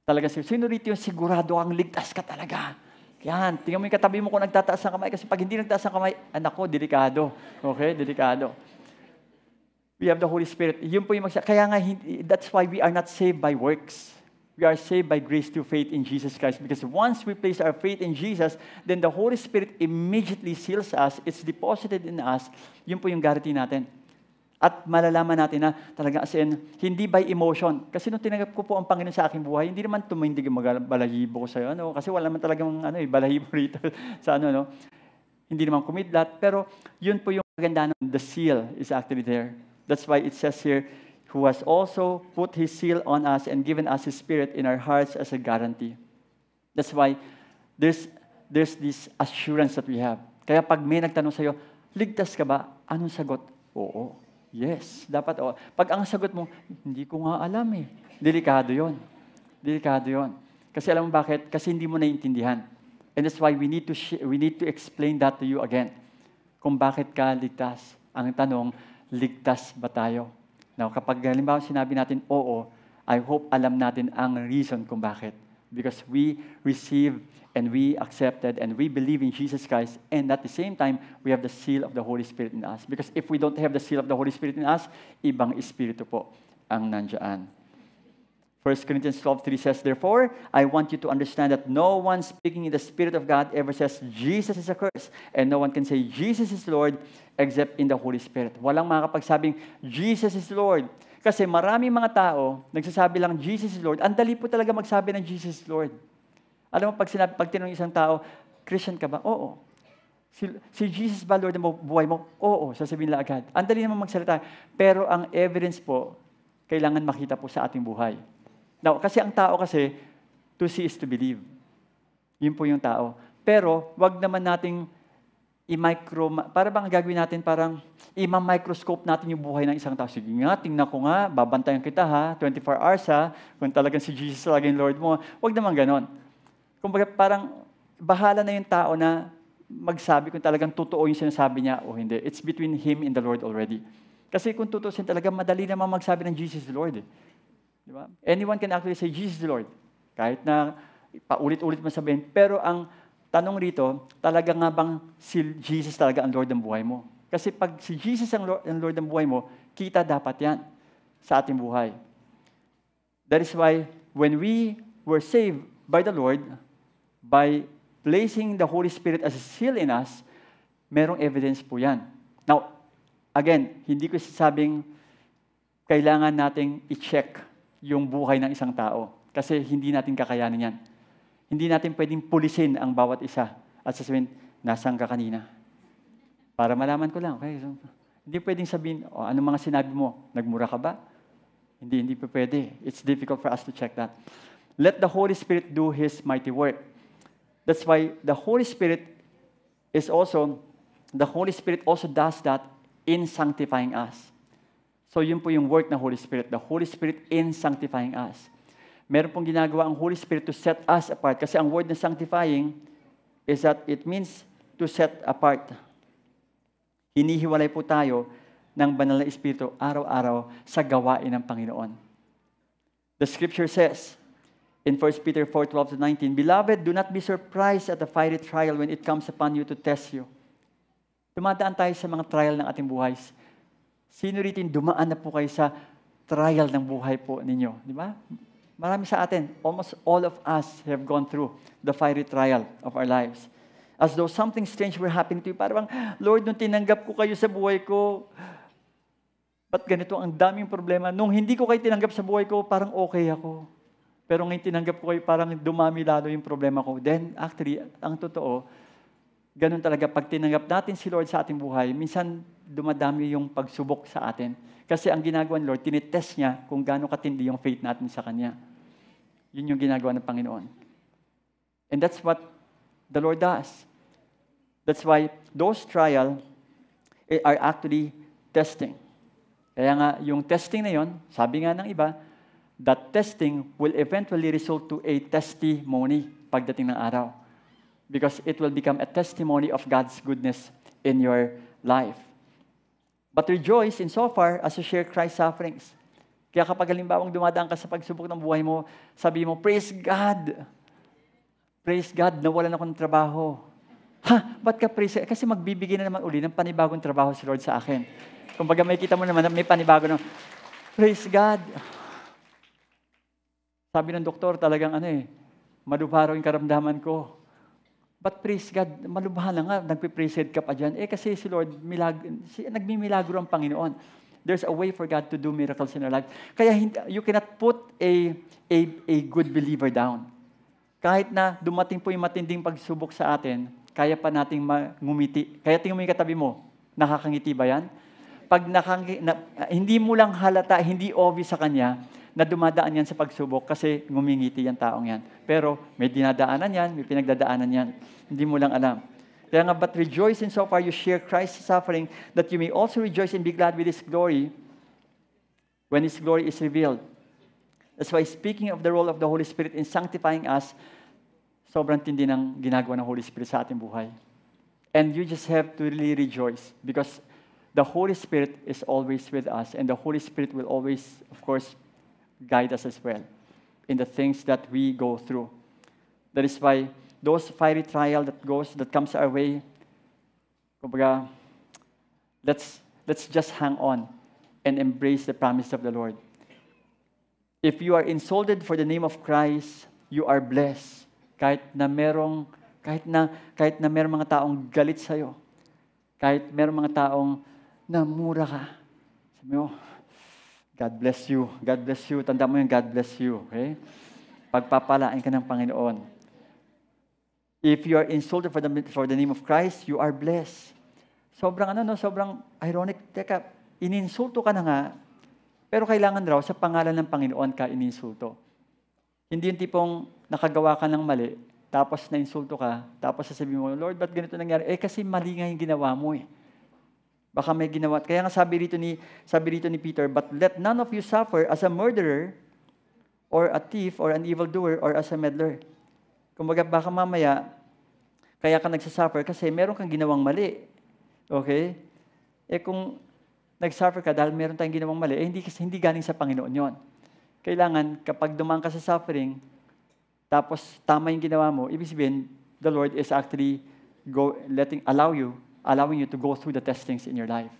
Talaga, sino rito yung sigurado ang ligtas ka talaga? Yan, tingnan mo yung katabi mo kung nagtataas ng kamay. Kasi pag hindi nagtataas ng kamay, anak ko, delikado. Okay, delikado. We have the Holy Spirit. Yun po yung kaya nga, that's why we are not saved by works. We are saved by grace through faith in Jesus Christ. Because once we place our faith in Jesus, then the Holy Spirit immediately seals us. It's deposited in us. Yun po yung guarantee natin. At malalaman natin na talaga as in, hindi by emotion. Kasi nung tinanggap ko po ang Panginoon sa aking buhay, hindi naman tumindig yung balahibo ko sa'yo. Kasi wala naman talagang balahibo rito sa Hindi naman kumidlat. Pero yun po yung maganda nun. The seal is actually there. That's why it says here, who has also put His seal on us and given us His Spirit in our hearts as a guarantee. That's why there's this assurance that we have. Kaya pag may nagtanong sa'yo, ligtas ka ba? Anong sagot? Oo. Yes. Dapat oo. Pag ang sagot mo, hindi ko nga alam eh. Delikado yon. Delikado yon. Kasi alam mo bakit? Kasi hindi mo naiintindihan. And that's why we need to explain that to you again. Kung bakit ka ligtas. Ang tanong, ligtas ba tayo? Now, kapag halimbawa sinabi natin, oo, I hope alam natin ang reason kung bakit. Because we receive and we accepted and we believe in Jesus Christ, and at the same time, we have the seal of the Holy Spirit in us. Because if we don't have the seal of the Holy Spirit in us, ibang espiritu po ang nandiyan. 1 Corinthians 12:3 says, therefore, I want you to understand that no one speaking in the Spirit of God ever says, Jesus is accursed, and no one can say, Jesus is Lord, except in the Holy Spirit. Walang makakapagsabing, Jesus is Lord. Kasi maraming mga tao, nagsasabi lang, Jesus is Lord. Ang dali po talaga magsabi ng Jesus is Lord. Alam mo, pag tinanong isang tao, Christian ka ba? Oo. Si Jesus ba Lord ng buhay mo? Oo, sasabihin nila agad. Ang dali naman magsalita. Pero ang evidence po, kailangan makita po sa ating buhay. Now, kasi ang tao kasi, to see is to believe. Yun po yung tao. Pero, wag naman nating para bang gagawin natin, parang i-microscope natin yung buhay ng isang tao. Sige nga, tingnan ko nga, babantayan kita ha, 24 hours ha, kung talagang si Jesus talaga yung Lord mo. Wag naman ganon. Kumbaga parang bahala na yung tao na magsabi kung talagang totoo yung sinasabi niya o hindi. It's between him and the Lord already. Kasi kung tutusin talaga, madali naman magsabi ng Jesus the Lord. Di ba? Anyone can actually say Jesus the Lord. Kahit na paulit-ulit mo sabihin. Pero ang tanong rito, talaga nga bang si Jesus talaga ang Lord ng buhay mo? Kasi pag si Jesus ang Lord ng buhay mo, kita dapat yan sa ating buhay. That is why when we were saved by the Lord, by placing the Holy Spirit as a seal in us, merong evidence po yan. Now, again, hindi ko sasabing kailangan nating i-check yung buhay ng isang tao. Kasi hindi natin kakayanin yan. Hindi natin pwedeng pulisin ang bawat isa at sasabihin, nasaan ka kanina? Para malaman ko lang. Okay? So, hindi pwedeng sabihin, anong mga sinabi mo? Nagmura ka ba? Hindi pa pwede. It's difficult for us to check that. Let the Holy Spirit do His mighty work. That's why the Holy Spirit also does that in sanctifying us. So yun po yung work ng Holy Spirit. The Holy Spirit in sanctifying us. Meron pong ginagawa ang Holy Spirit to set us apart. Kasi ang word na sanctifying is that it means to set apart. Hinihiwalay po tayo ng banal na Espiritu araw-araw sa gawain ng Panginoon. The Scripture says in 1 Peter 4:12-19, Beloved, do not be surprised at the fiery trial when it comes upon you to test you. Dumadaan tayo sa mga trial ng ating buhay. Sino rito dumaan na po kayo sa trial ng buhay po ninyo? Di ba? Marami sa atin, almost all of us have gone through the fiery trial of our lives. As though something strange were happening to you. Parang, Lord, nung tinanggap ko kayo sa buhay ko, ba't ganito ang daming problema? Nung hindi ko kayo tinanggap sa buhay ko, parang okay ako. Pero ngayon tinanggap ko kayo, parang dumami lalo yung problema ko. Then, actually, ang totoo, ganun talaga, pag tinanggap natin si Lord sa ating buhay, minsan dumadami yung pagsubok sa atin. Kasi ang ginagawa ni Lord, tinitest niya kung gaano katindi yung faith natin sa Kanya. Yun yung ginagawa ng Panginoon. And that's what the Lord does. That's why those trials are actually testing. Kaya nga, yung testing na yon, sabi nga ng iba, that testing will eventually result to a testimony pagdating ng araw. Because it will become a testimony of God's goodness in your life. But rejoice insofar as you share Christ's sufferings. Kaya kapag halimbawang dumadaan ka sa pagsubok ng buhay mo, sabi mo, Praise God! Praise God, nawalan ako ng trabaho. Ha? Ba't ka praise? Kasi magbibigay na naman uli ng panibagong trabaho si Lord sa akin. Kumbaga may kita mo naman na may panibago na, Praise God! Sabi ng doktor, talagang malubha raw yung karamdaman ko. But praise God, malubha na nga, nagpipraise ka pa dyan. Kasi si Lord, nagmimilagro ang Panginoon. There's a way for God to do miracles in our life. Kaya you cannot put a good believer down. Kahit na dumating po yung matinding pagsubok sa atin, kaya pa nating ngumiti. Kaya tingnan mo yung katabi mo, nakakangiti ba yan? Pag hindi mo lang halata, hindi obvious sa kanya, na dumadaan yan sa pagsubok kasi ngumingiti yan taong yan. Pero may dinadaanan yan, may pinagdadaanan yan. Hindi mo lang alam. Kaya nga, but rejoice in so far you share Christ's suffering, that you may also rejoice and be glad with His glory when His glory is revealed. That's why speaking of the role of the Holy Spirit in sanctifying us, sobrang tindi ng ginagawa ng Holy Spirit sa ating buhay. And you just have to really rejoice because the Holy Spirit is always with us and the Holy Spirit will always, of course, guide us as well in the things that we go through. That is why those fiery trial that comes our way, kumbaga, let's just hang on and embrace the promise of the Lord. If you are insulted for the name of Christ, you are blessed. Kahit na merong mga taong galit sa'yo, kahit merong mga taong namura ka, sabi mo, God bless you. God bless you. Tanda mo yung God bless you. Okay? Pagpapalain ka ng Panginoon. If you are insulted for the name of Christ, you are blessed. Sobrang ironic. Teka, ininsulto ka na nga, pero kailangan raw sa pangalan ng Panginoon ka ininsulto. Hindi yung tipong nakagawa ka ng mali, tapos na-insulto ka, tapos sasabihin mo, Lord, ba't ganito nangyari? Kasi mali nga yung ginawa mo eh. Baka may ginawa. Kaya nga sabi rito ni Peter, but let none of you suffer as a murderer or a thief or an evildoer or as a meddler. Kumbaga baka mamaya, kaya ka nagsasuffer kasi meron kang ginawang mali. Okay? Kung nag-suffer ka dahil meron tayong ginawang mali, hindi galing sa Panginoon yon. Kailangan kapag dumaan ka sa suffering, tapos tama yung ginawa mo, ibig sabihin, the Lord is actually allow you allowing you to go through the testings in your life.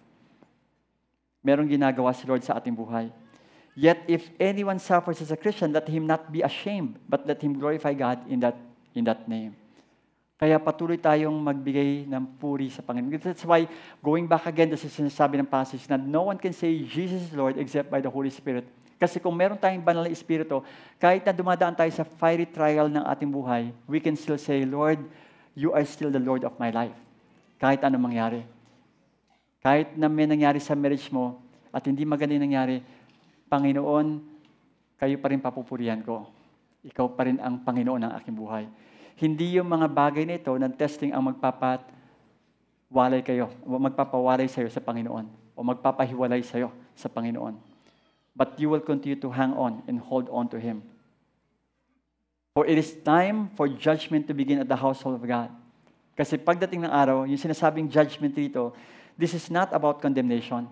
Merong ginagawa si Lord sa ating buhay. Yet, if anyone suffers as a Christian, let him not be ashamed, but let him glorify God in that name. Kaya patuloy tayong magbigay ng puri sa Panginoon. That's why, going back again, this is sinasabi ng passage na no one can say Jesus is Lord except by the Holy Spirit. Kasi kung meron tayong banal na Espiritu, kahit na dumadaan tayo sa fiery trial ng ating buhay, we can still say, Lord, you are still the Lord of my life. Kahit anong mangyari. Kahit na may nangyari sa marriage mo at hindi maganda yung nangyari, Panginoon, kayo pa rin papupurihan ko. Ikaw pa rin ang Panginoon ng aking buhay. Hindi yung mga bagay na ito ng testing ang magpapawalay sa iyo sa Panginoon o magpapahiwalay sa iyo sa Panginoon. But you will continue to hang on and hold on to Him. For it is time for judgment to begin at the household of God. Kasi pagdating ng araw, yung sinasabing judgment dito, this is not about condemnation.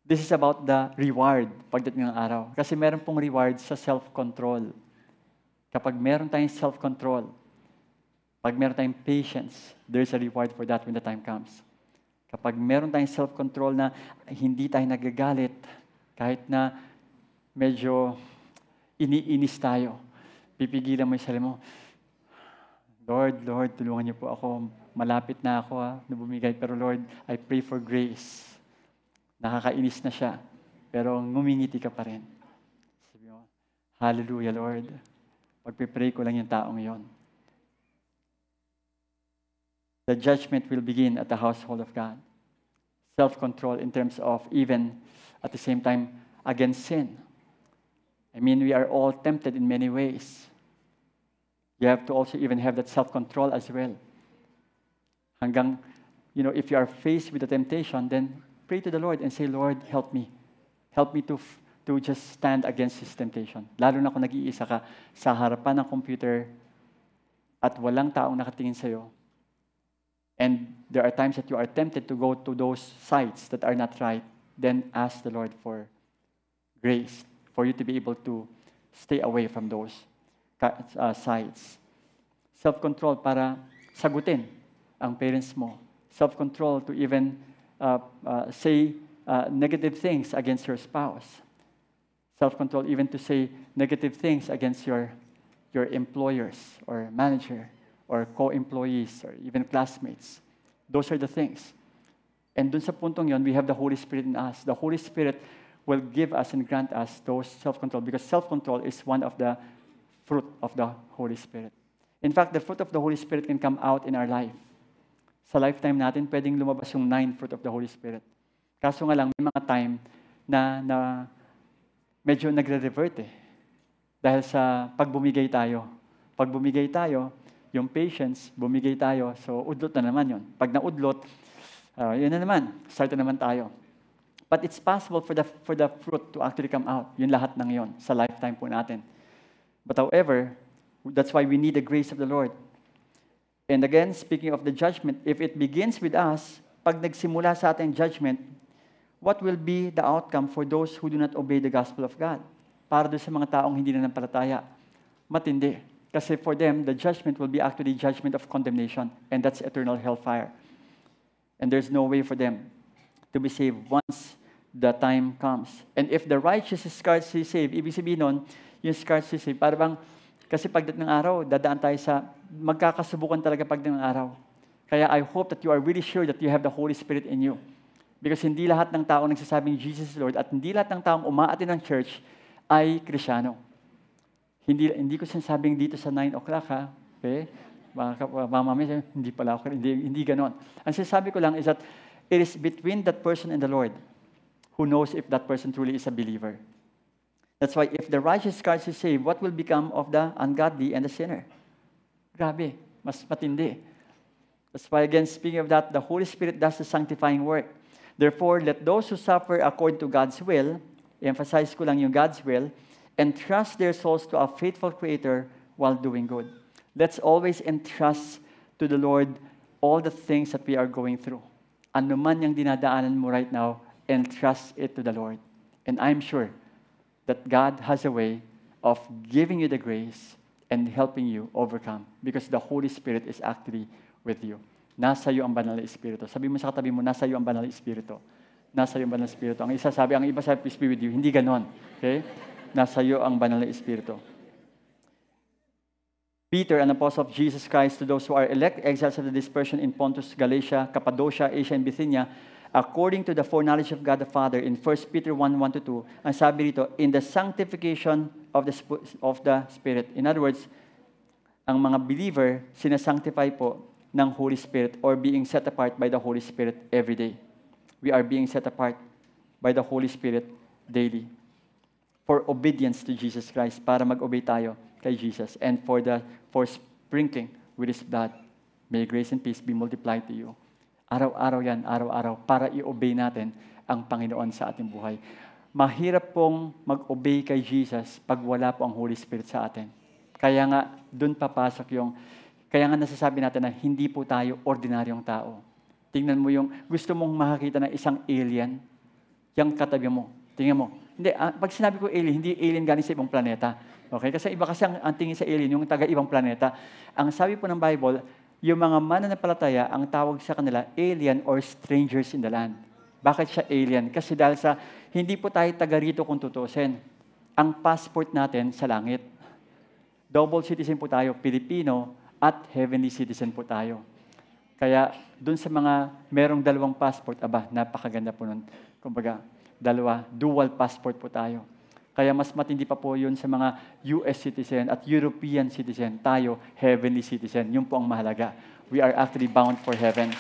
This is about the reward pagdating ng araw. Kasi meron pong reward sa self-control. Kapag meron tayong self-control, pag meron tayong patience, there's a reward for that when the time comes. Kapag meron tayong self-control na hindi tayo nagagalit, kahit na medyo iniinis tayo, pipigilan mo yung sarili mo, Lord, tulungan niyo po ako. Malapit na ako na bumigay. Pero Lord, I pray for grace. Nakakainis na siya. Pero ngumingiti ka pa rin. Sabi mo, Hallelujah, Lord. Pagpipray ko lang yung taong yon. The judgment will begin at the household of God. Self-control in terms of even, at the same time, against sin. I mean, we are all tempted in many ways. You have to also even have that self-control as well. Hanggang, if you are faced with a temptation, then pray to the Lord and say, Lord, help me. Help me to just stand against this temptation. Lalo na kung nag-iisa ka sa harapan ng computer at walang taong nakatingin sa'yo. And there are times that you are tempted to go to those sites that are not right. Then ask the Lord for grace for you to be able to stay away from those sites. Self-control para sagutin ang parents mo. Self-control to even say negative things against your spouse. Self-control even to say negative things against your employers or manager or co-employees or even classmates. Those are the things. And dun sa puntong yon, we have the Holy Spirit in us. The Holy Spirit will give us and grant us those self-control because self-control is one of the fruit of the Holy Spirit. In fact, the fruit of the Holy Spirit can come out in our life. Sa lifetime natin, pwedeng lumabas yung 9 fruit of the Holy Spirit. Kaso nga lang, may mga time na medyo nagre-revert Dahil sa pagbumigay tayo. Pag bumigay tayo, yung patience, bumigay tayo, so udlot na naman yon. Pag naudlot, yun na naman, start na naman tayo. But it's possible for the fruit to actually come out. Yun lahat ng yon sa lifetime po natin. But however, that's why we need the grace of the Lord. And again, speaking of the judgment, if it begins with us, pag nagsimula sa ating judgment, what will be the outcome for those who do not obey the gospel of God? Para doon sa mga taong hindi na nampalataya. Matindi. Kasi for them, the judgment will be actually judgment of condemnation, and that's eternal hellfire. And there's no way for them to be saved once the time comes. And if the righteous is scarcely saved, ibig sabihin nun, yung scarcely saved, para bang, kasi pagdating ng araw, dadaan tayo sa, magkakasubukan talaga pagdating ng araw. Kaya I hope that you are really sure that you have the Holy Spirit in you. Because hindi lahat ng tao nagsasabing Jesus is Lord at hindi lahat ng taong umaatin ng church ay Krisyano. Hindi ko sinasabing dito sa 9 o'clock ha. Okay? Mamamaya, hindi pala ako, hindi ganon. Ang sinasabi ko lang is that it is between that person and the Lord who knows if that person truly is a believer. That's why if the righteous scarcely saved, what will become of the ungodly and the sinner? Grabe, mas matindi. That's why again, speaking of that, the Holy Spirit does the sanctifying work. Therefore, let those who suffer according to God's will, emphasize ko lang yung God's will, entrust their souls to a faithful Creator while doing good. Let's always entrust to the Lord all the things that we are going through. Ano man yung dinadaanan mo right now, entrust it to the Lord. And I'm sure that God has a way of giving you the grace and helping you overcome because the Holy Spirit is actually with you. Nasa iyo ang banal na Espiritu. Sabi mo sa katabi mo, nasa iyo ang banal na Espiritu. Nasa iyo ang banal na Espiritu. Ang iba sabi, peace be with you. Hindi ganon. Okay? Nasa iyo ang banal na Espiritu. Peter, an apostle of Jesus Christ, to those who are elect exiles of the dispersion in Pontus, Galatia, Cappadocia, Asia, and Bithynia, according to the foreknowledge of God the Father, in 1 Peter 1:1-2, ang sabi rito, in the sanctification of the Spirit. In other words, ang mga believer, sinasanctify po ng Holy Spirit or being set apart by the Holy Spirit every day. We are being set apart by the Holy Spirit daily for obedience to Jesus Christ, para mag-obey tayo kay Jesus, and for sprinkling with His blood. May grace and peace be multiplied to you. Araw-araw yan, araw-araw, para i-obey natin ang Panginoon sa ating buhay. Mahirap pong mag-obey kay Jesus pag wala po ang Holy Spirit sa atin. Kaya nga, dun papasok kaya nga nasasabi natin na hindi po tayo ordinaryong tao. Tingnan mo gusto mong makakita ng isang alien, yung katabi mo. Tingnan mo. Hindi, pag sinabi ko alien, hindi alien galing sa ibang planeta. Okay? Kasi iba kasi ang tingin sa alien, yung taga-ibang planeta. Ang sabi po ng Bible, yung mga mananampalataya, ang tawag sa kanila, alien or strangers in the land. Bakit siya alien? Kasi dahil hindi po tayo taga rito kung tutusin. Ang passport natin sa langit. Double citizen po tayo, Pilipino at heavenly citizen po tayo. Kaya dun sa mga merong dalawang passport, napakaganda po nun. Kumbaga, dual passport po tayo. Kaya mas matindi pa po yun sa mga US citizen at European citizen. Tayo, heavenly citizen. Yun po ang mahalaga. We are actually bound for heaven.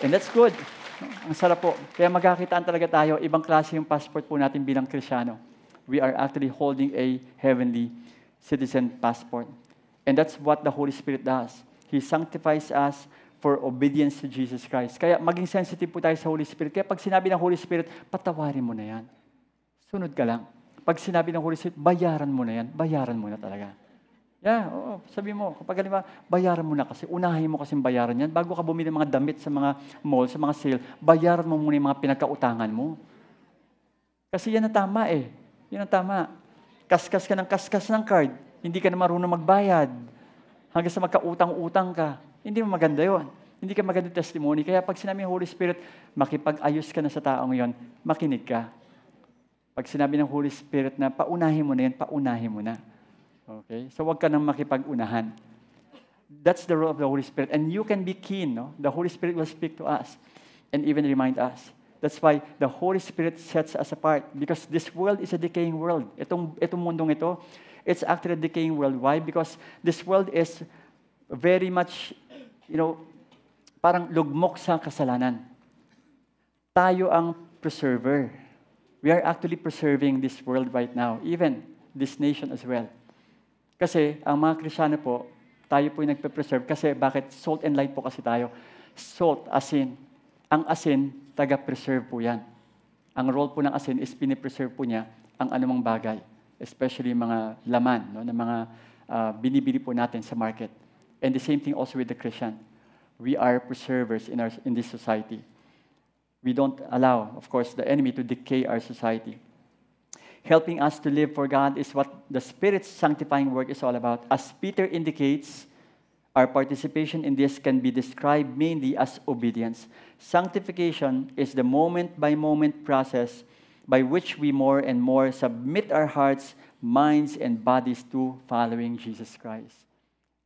And that's good. Ang sarap po. Kaya magkakitaan talaga tayo. Ibang klase yung passport po natin bilang Kristyano. We are actually holding a heavenly citizen passport. And that's what the Holy Spirit does. He sanctifies us for obedience to Jesus Christ. Kaya maging sensitive po tayo sa Holy Spirit. Kaya pag sinabi ng Holy Spirit, patawarin mo na yan. Sunod ka lang. Pag sinabi ng Holy Spirit, bayaran mo na yan. Bayaran mo na talaga. Sabi mo, kapag bayaran mo na kasi, unahin mo kasing bayaran yan. Bago ka bumili ng mga damit sa mga mall, sa mga sale, bayaran mo muna yung mga pinagkautangan mo. Kasi yan ang tama eh. Yan ang tama. Kaskas ka ng card. Hindi ka na marunong magbayad. Hanggang sa magkautang-utang ka. Hindi mo maganda yon. Hindi ka maganda testimony. Kaya pag sinabi ng Holy Spirit, makipag-ayos ka na sa taong yon, makinig ka. Pag sinabi ng Holy Spirit na paunahin mo na yan, paunahin mo na. Okay? So wag ka nang makipag-unahan. That's the role of the Holy Spirit. And you can be keen. No? The Holy Spirit will speak to us and even remind us. That's why the Holy Spirit sets us apart. Because this world is a decaying world. Itong mundong ito, it's actually a decaying world. Why? Because this world is very much, parang lugmok sa kasalanan. Tayo ang preserver. We are actually preserving this world right now, even this nation as well. Kasi ang mga Kristiyano po, tayo po yung nagpe-preserve. Kasi bakit? Salt and light po kasi tayo. Salt, asin. Ang asin, taga-preserve po yan. Ang role po ng asin is pinipreserve po niya ang anumang bagay. Especially mga laman, no, na mga binibili po natin sa market. And the same thing also with the Christian. We are preservers in this society. We don't allow, of course, the enemy to decay our society. Helping us to live for God is what the Spirit's sanctifying work is all about. As Peter indicates, our participation in this can be described mainly as obedience. Sanctification is the moment-by-moment process by which we more and more submit our hearts, minds, and bodies to following Jesus Christ.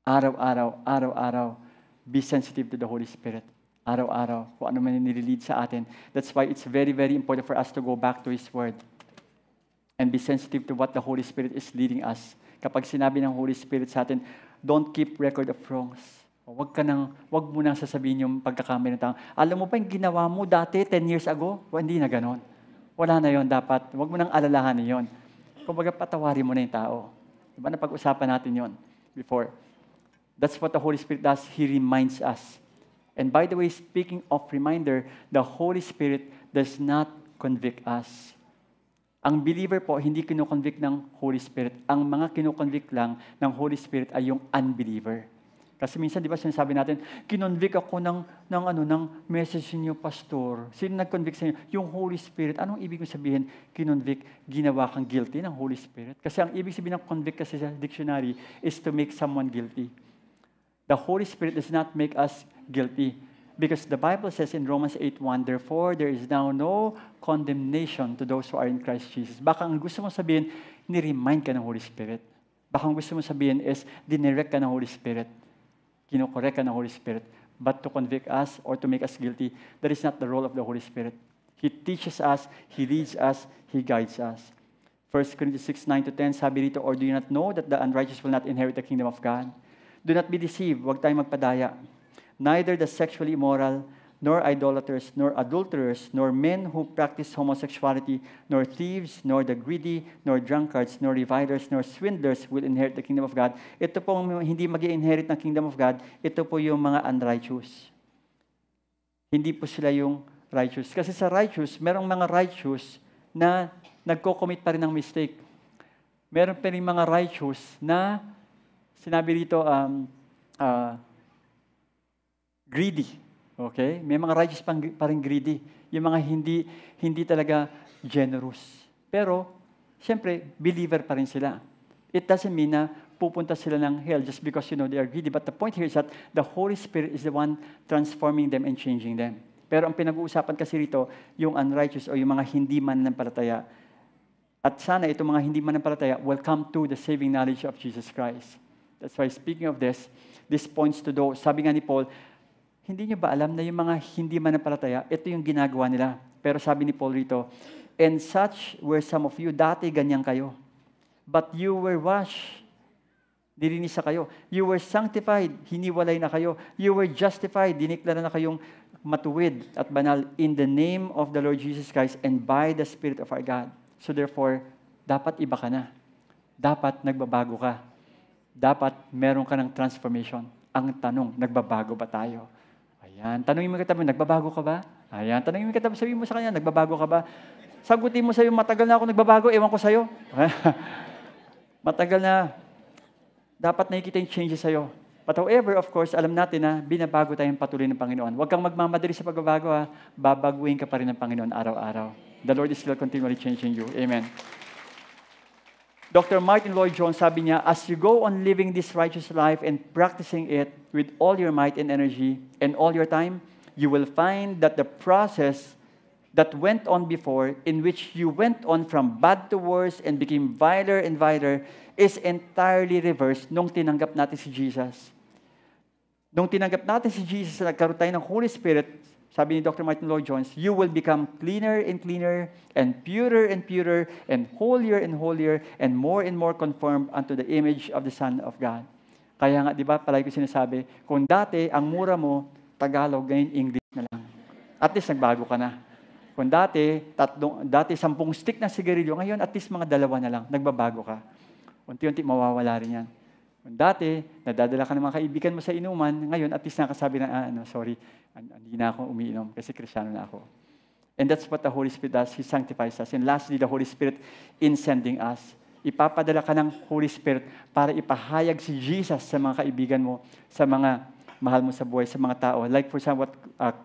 Araw-araw, be sensitive to the Holy Spirit. Araw-araw, kung ano man nililid sa atin. That's why it's very, very important for us to go back to His Word and be sensitive to what the Holy Spirit is leading us. Kapag sinabi ng Holy Spirit sa atin, don't keep record of wrongs. Wag mo nang sasabihin yung pagkakamali ng tao. Alam mo ba yung ginawa mo dati, 10 years ago? Hindi na ganon. Wala na yon, dapat. Wag mo nang alalahanin yon. Kumbaga, patawarin mo na yung tao. Diba na pag-usapan natin yon before? That's what the Holy Spirit does. He reminds us. And by the way, speaking of reminder, the Holy Spirit does not convict us. Ang believer po, hindi kinoconvict ng Holy Spirit. Ang mga kinoconvict lang ng Holy Spirit ay yung unbeliever. Kasi minsan, di ba, sinasabi natin, kinonvict ako ng message niyo, pastor. Sino nag-convict sa inyo? Yung Holy Spirit. Anong ibig sabihin? Kinonvict, ginawa kang guilty ng Holy Spirit. Kasi ang ibig sabihin ng convict kasi sa dictionary is to make someone guilty. The Holy Spirit does not make us guilty. Because the Bible says in Romans 8:1, therefore, there is now no condemnation to those who are in Christ Jesus. Baka ang gusto mo sabihin, ni-remind ka ng Holy Spirit. Baka ang gusto mo sabihin is, dinirect ka ng Holy Spirit. Kinokorek ka ng Holy Spirit. But to convict us or to make us guilty, that is not the role of the Holy Spirit. He teaches us, He leads us, He guides us. 1 Corinthians 6:9-10, sabi rito, or do you not know that the unrighteous will not inherit the kingdom of God? Do not be deceived, huwag tayong magpadaya. Neither the sexually immoral, nor idolaters, nor adulterers, nor men who practice homosexuality, nor thieves, nor the greedy, nor drunkards, nor revilers, nor swindlers will inherit the kingdom of God. Ito po hindi mag-inherit ng kingdom of God, ito po yung mga unrighteous. Hindi po sila yung righteous. Kasi sa righteous, merong mga righteous na nagko-commit pa rin ng mistake. Meron pa rin mga righteous na sinabi rito, greedy. Okay? May mga righteous pa rin greedy. Yung mga hindi talaga generous. Pero, siyempre, believer pa rin sila. It doesn't mean na pupunta sila ng hell just because, they are greedy. But the point here is that the Holy Spirit is the one transforming them and changing them. Pero ang pinag-uusapan kasi rito, yung unrighteous o yung mga hindi mananampalataya. At sana itong mga hindi mananampalataya will come to the saving knowledge of Jesus Christ. That's why speaking of this points to those. Sabi nga ni Paul, hindi nyo ba alam na yung mga hindi mananampalataya, ito yung ginagawa nila. Pero sabi ni Paul rito, and such were some of you, dati ganyan kayo. But you were washed, dirinisa kayo. You were sanctified, hiniwalay na kayo. You were justified, diniklara na kayong matuwid at banal in the name of the Lord Jesus Christ and by the Spirit of our God. So therefore, dapat iba ka na. Dapat nagbabago ka. Dapat meron ka ng transformation. Ang tanong, nagbabago ba tayo? Ayan. Tanungin mo katabi, nagbabago ka ba? Ayan. Tanungin mo katabi, sabihin mo sa kanya, nagbabago ka ba? Sagutin mo sa'yo, matagal na ako nagbabago, ewan ko sa'yo. Matagal na. Dapat nakikita yung changes sa'yo. But however, of course, alam natin na binabago tayong patuloy ng Panginoon. Huwag kang magmamadali sa pagbabago, ha? Babaguhin ka pa rin ng Panginoon araw-araw. The Lord is still continually changing you. Amen. Dr. Martin Lloyd-Jones, sabi niya, as you go on living this righteous life and practicing it with all your might and energy and all your time, you will find that the process that went on before, in which you went on from bad to worse and became viler and viler, is entirely reversed nung tinanggap natin si Jesus. Nung tinanggap natin si Jesus, nagkaroon tayo ng Holy Spirit, sabi ni Dr. Martin Lloyd-Jones, you will become cleaner and cleaner and purer and holier and more conformed unto the image of the Son of God. Kaya nga, di ba, palagi ko sinasabi, kung dati, ang mura mo, Tagalog, ngayon English na lang. At least, nagbago ka na. Kung dati 10 stick ng sigarilyo, ngayon at least mga 2 na lang, nagbabago ka. Unti-unti, mawawala rin yan. Kung dati, nadadala ka ng mga kaibigan mo sa inuman, ngayon at least nakasabi na, hindi na ako umiinom kasi Kristiyano na ako. And that's what the Holy Spirit does. He sanctifies us. And lastly, the Holy Spirit in sending us. Ipapadala ka ng Holy Spirit para ipahayag si Jesus sa mga kaibigan mo, sa mga mahal mo sa buhay, sa mga tao. Like for example, what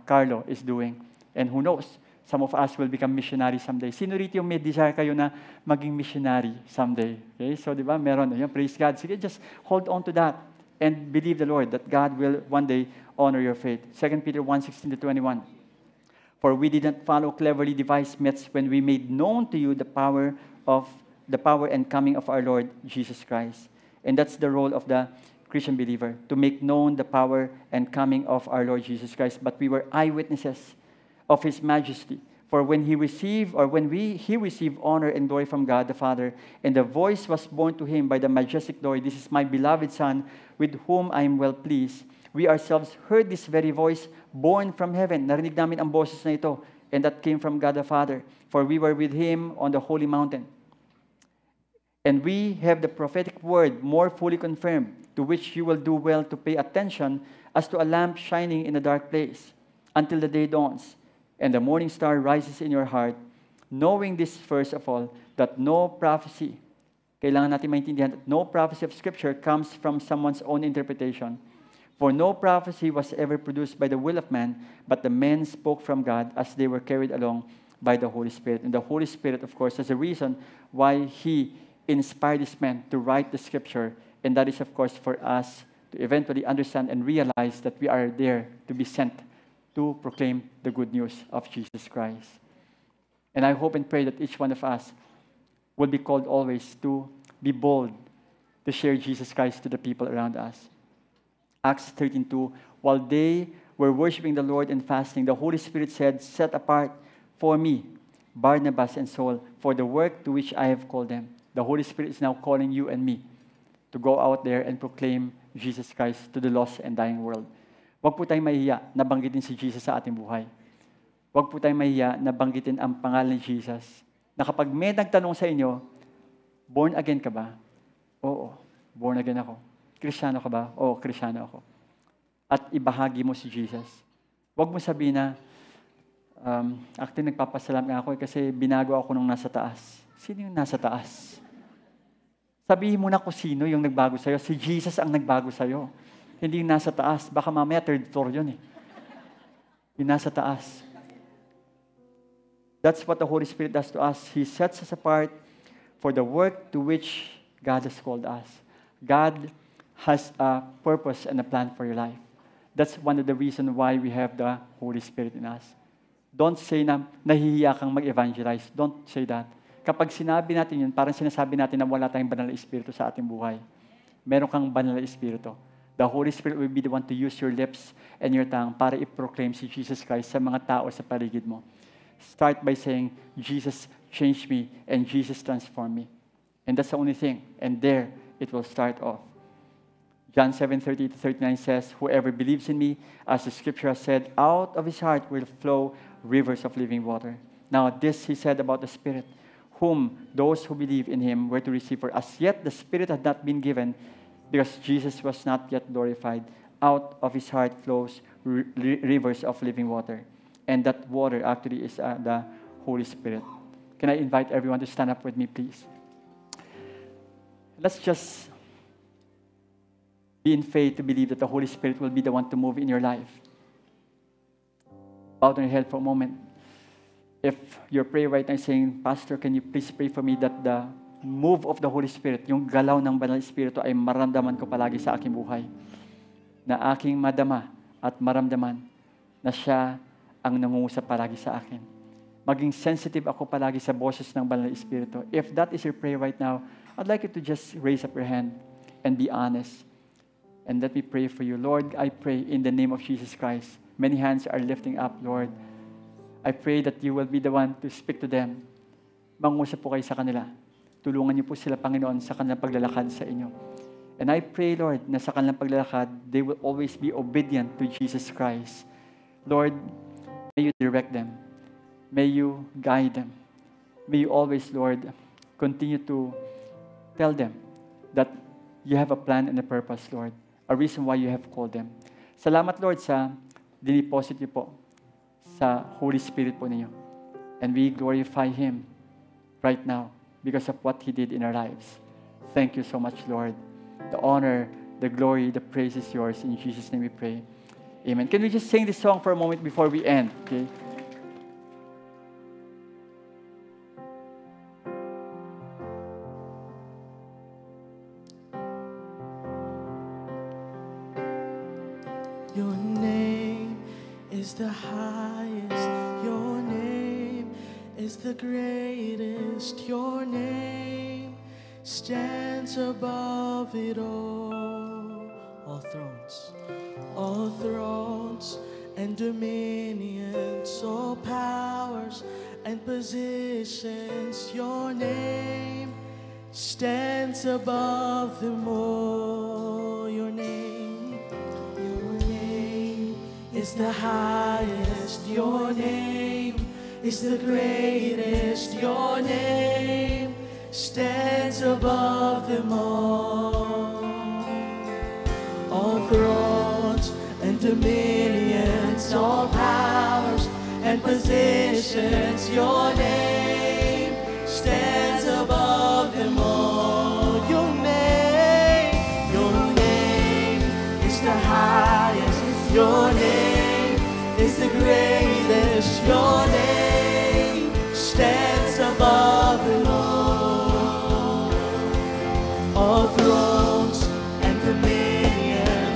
Carlo is doing. And who knows, some of us will become missionaries someday. Sino rito yung may desire kayo na maging missionary someday? Okay? So, di ba, meron. Praise God. Sige, just hold on to that and believe the Lord that God will one day honor your faith. 2 Peter 1:16-21. For we did not follow cleverly devised myths when we made known to you the power and coming of our Lord Jesus Christ. And that's the role of the Christian believer, to make known the power and coming of our Lord Jesus Christ. But we were eyewitnesses of His majesty. For when he received honor and glory from God the Father, and the voice was borne to him by the majestic glory, this is my beloved Son, with whom I am well pleased. We ourselves heard this very voice born from heaven. Narinig namin ang boses na ito, and that came from God the Father. For we were with Him on the holy mountain. And we have the prophetic word more fully confirmed, to which you will do well to pay attention as to a lamp shining in a dark place, until the day dawns, and the morning star rises in your heart, knowing this first of all, that no prophecy, kailangan natin maintindihan, that no prophecy of Scripture comes from someone's own interpretation. For no prophecy was ever produced by the will of man, but the men spoke from God as they were carried along by the Holy Spirit. And the Holy Spirit, of course, is a reason why He inspired these men to write the Scripture, and that is, of course, for us to eventually understand and realize that we are there to be sent to proclaim the good news of Jesus Christ. And I hope and pray that each one of us will be called always to be bold, to share Jesus Christ to the people around us. Acts 13:2, while they were worshiping the Lord and fasting, the Holy Spirit said, "Set apart for me Barnabas and Saul for the work to which I have called them." The Holy Spirit is now calling you and me to go out there and proclaim Jesus Christ to the lost and dying world. Huwag po tayong mahiya na banggitin si Jesus sa ating buhay. Huwag po tayong mahiya na banggitin ang pangalan ni Jesus. Na kapag may nagtanong sa inyo, born again ka ba? Oo, born again ako. Kristyano ka ba? Oo, Kristyano ako. At ibahagi mo si Jesus. Huwag mo sabihin na, actually nagpapasalam nga ako kasi binago ako nung nasa taas. Sino yung nasa taas? Sabihin mo na kung sino yung nagbago sa'yo. Si Jesus ang nagbago sa'yo. Hindi yung nasa taas. Baka mamaya third floor yun eh. Yung nasa taas. That's what the Holy Spirit does to us. He sets us apart for the work to which God has called us. God has a purpose and a plan for your life. That's one of the reasons why we have the Holy Spirit in us. Don't say na nahihiya kang mag-evangelize. Don't say that. Kapag sinabi natin yun, parang sinasabi natin na wala tayong banal na espiritu sa ating buhay. Meron kang banal na espiritu. The Holy Spirit will be the one to use your lips and your tongue para i-proclaim si Jesus Christ sa mga tao sa paligid mo. Start by saying, Jesus changed me and Jesus transformed me. And that's the only thing. And there, it will start off. John 7:30-39 says, "Whoever believes in me, as the scripture has said, out of his heart will flow rivers of living water." Now, this he said about the Spirit, whom those who believe in him were to receive. For as yet the Spirit had not been given, because Jesus was not yet glorified. Out of his heart flows rivers of living water. And that water actually is the Holy Spirit. Can I invite everyone to stand up with me, please? Let's just be in faith to believe that the Holy Spirit will be the one to move in your life. Bow down your head for a moment. If your prayer right now is saying, "Pastor, can you please pray for me that the move of the Holy Spirit, yung galaw ng Banal Espiritu ay maramdaman ko palagi sa aking buhay. Na aking madama at maramdaman na siya ang nangungusap palagi sa akin. Maging sensitive ako palagi sa boses ng Banal Espiritu. If that is your prayer right now, I'd like you to just raise up your hand and be honest. And let me pray for you. Lord, I pray in the name of Jesus Christ. Many hands are lifting up, Lord. I pray that you will be the one to speak to them. Mangusap po kayo sa kanila. Tulungan niyo po sila, Panginoon, sa kanilang paglalakad sa inyo. And I pray, Lord, na sa kanilang paglalakad, they will always be obedient to Jesus Christ. Lord, may you direct them. May you guide them. May you always, Lord, continue to tell them that you have a plan and a purpose, Lord. A reason why you have called them. Salamat, Lord, sa diniposit niyo po sa Holy Spirit po ninyo. And we glorify Him right now because of what He did in our lives. Thank you so much, Lord. The honor, the glory, the praise is yours. In Jesus' name we pray. Amen. Can we just sing this song for a moment before we end? Okay. Your name is the highest. Your name is the greatest. Your name stands above it all. All thrones and dominions, all powers and positions. Your name stands above them all. Your name is the highest. Your name is the greatest. Your name stands above them all. All thrones and dominions, all powers and positions. Your name stands above them all. Your name is the highest. Your name is the greatest. Your name stands above them all. All thrones and dominions,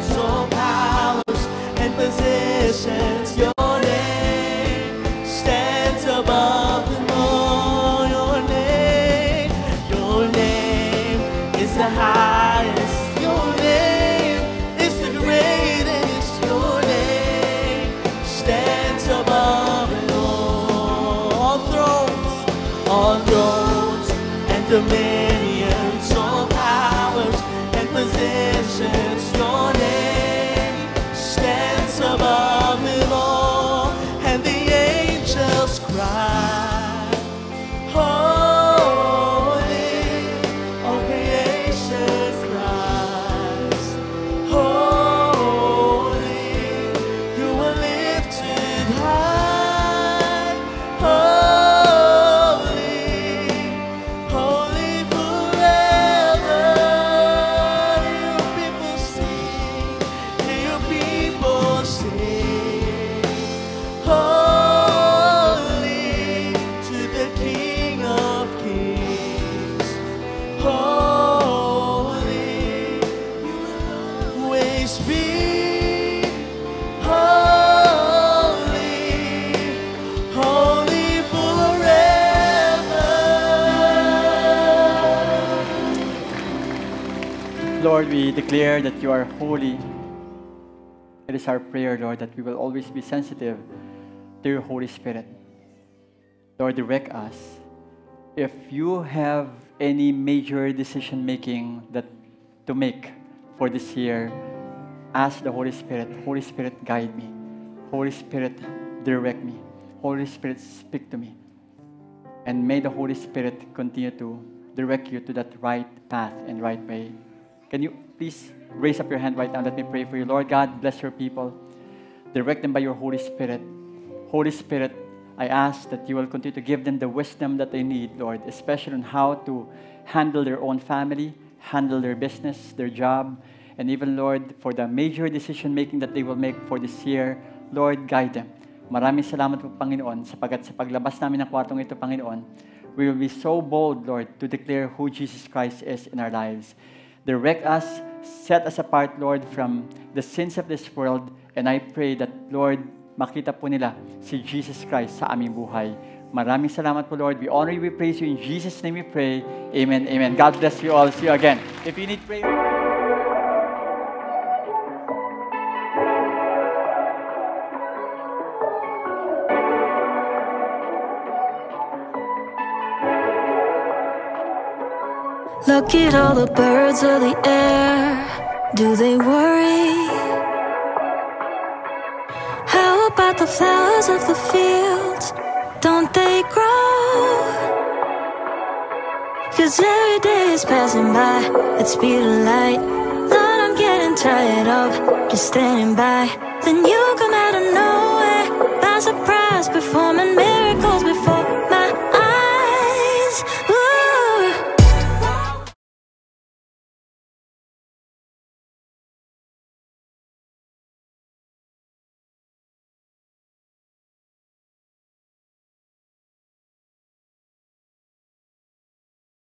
dominions, all powers and positions. Your name stands above them all, and the angels cry, holy. All creation cries, holy. You are lifted high, holy, holy forever. Your people sing, your people sing, holy to the King of Kings, holy. You will always be holy, holy forever. Lord, we declare that you are holy. It is our prayer, Lord, that we will always be sensitive to your Holy Spirit. Lord, direct us. If you have any major decision making that to make for this year, ask the Holy Spirit, Holy Spirit, guide me. Holy Spirit, direct me. Holy Spirit, speak to me. And may the Holy Spirit continue to direct you to that right path and right way. Can you please raise up your hand right now? Let me pray for you. Lord God, bless your people. Direct them by your Holy Spirit. Holy Spirit, I ask that you will continue to give them the wisdom that they need, Lord, especially on how to handle their own family, handle their business, their job, and even, Lord, for the major decision-making that they will make for this year, Lord, guide them. Maraming salamat po, Panginoon, sapagat sa paglabas namin ng kwartong ito, Panginoon, we will be so bold, Lord, to declare who Jesus Christ is in our lives. Direct us, set us apart, Lord, from the sins of this world, and I pray that, Lord, makita po nila si Jesus Christ sa aming buhay. Maraming salamat po, Lord. We honor you, we praise you. In Jesus' name we pray. Amen, amen. God bless you all. See you again. If you need prayer... Look at all the birds of the air. Do they worry? How about the flowers of the fields? Don't they grow? 'Cause every day is passing by at speed of light. Lord, I'm getting tired of just standing by. Then you come out of nowhere by surprise, performing miracles.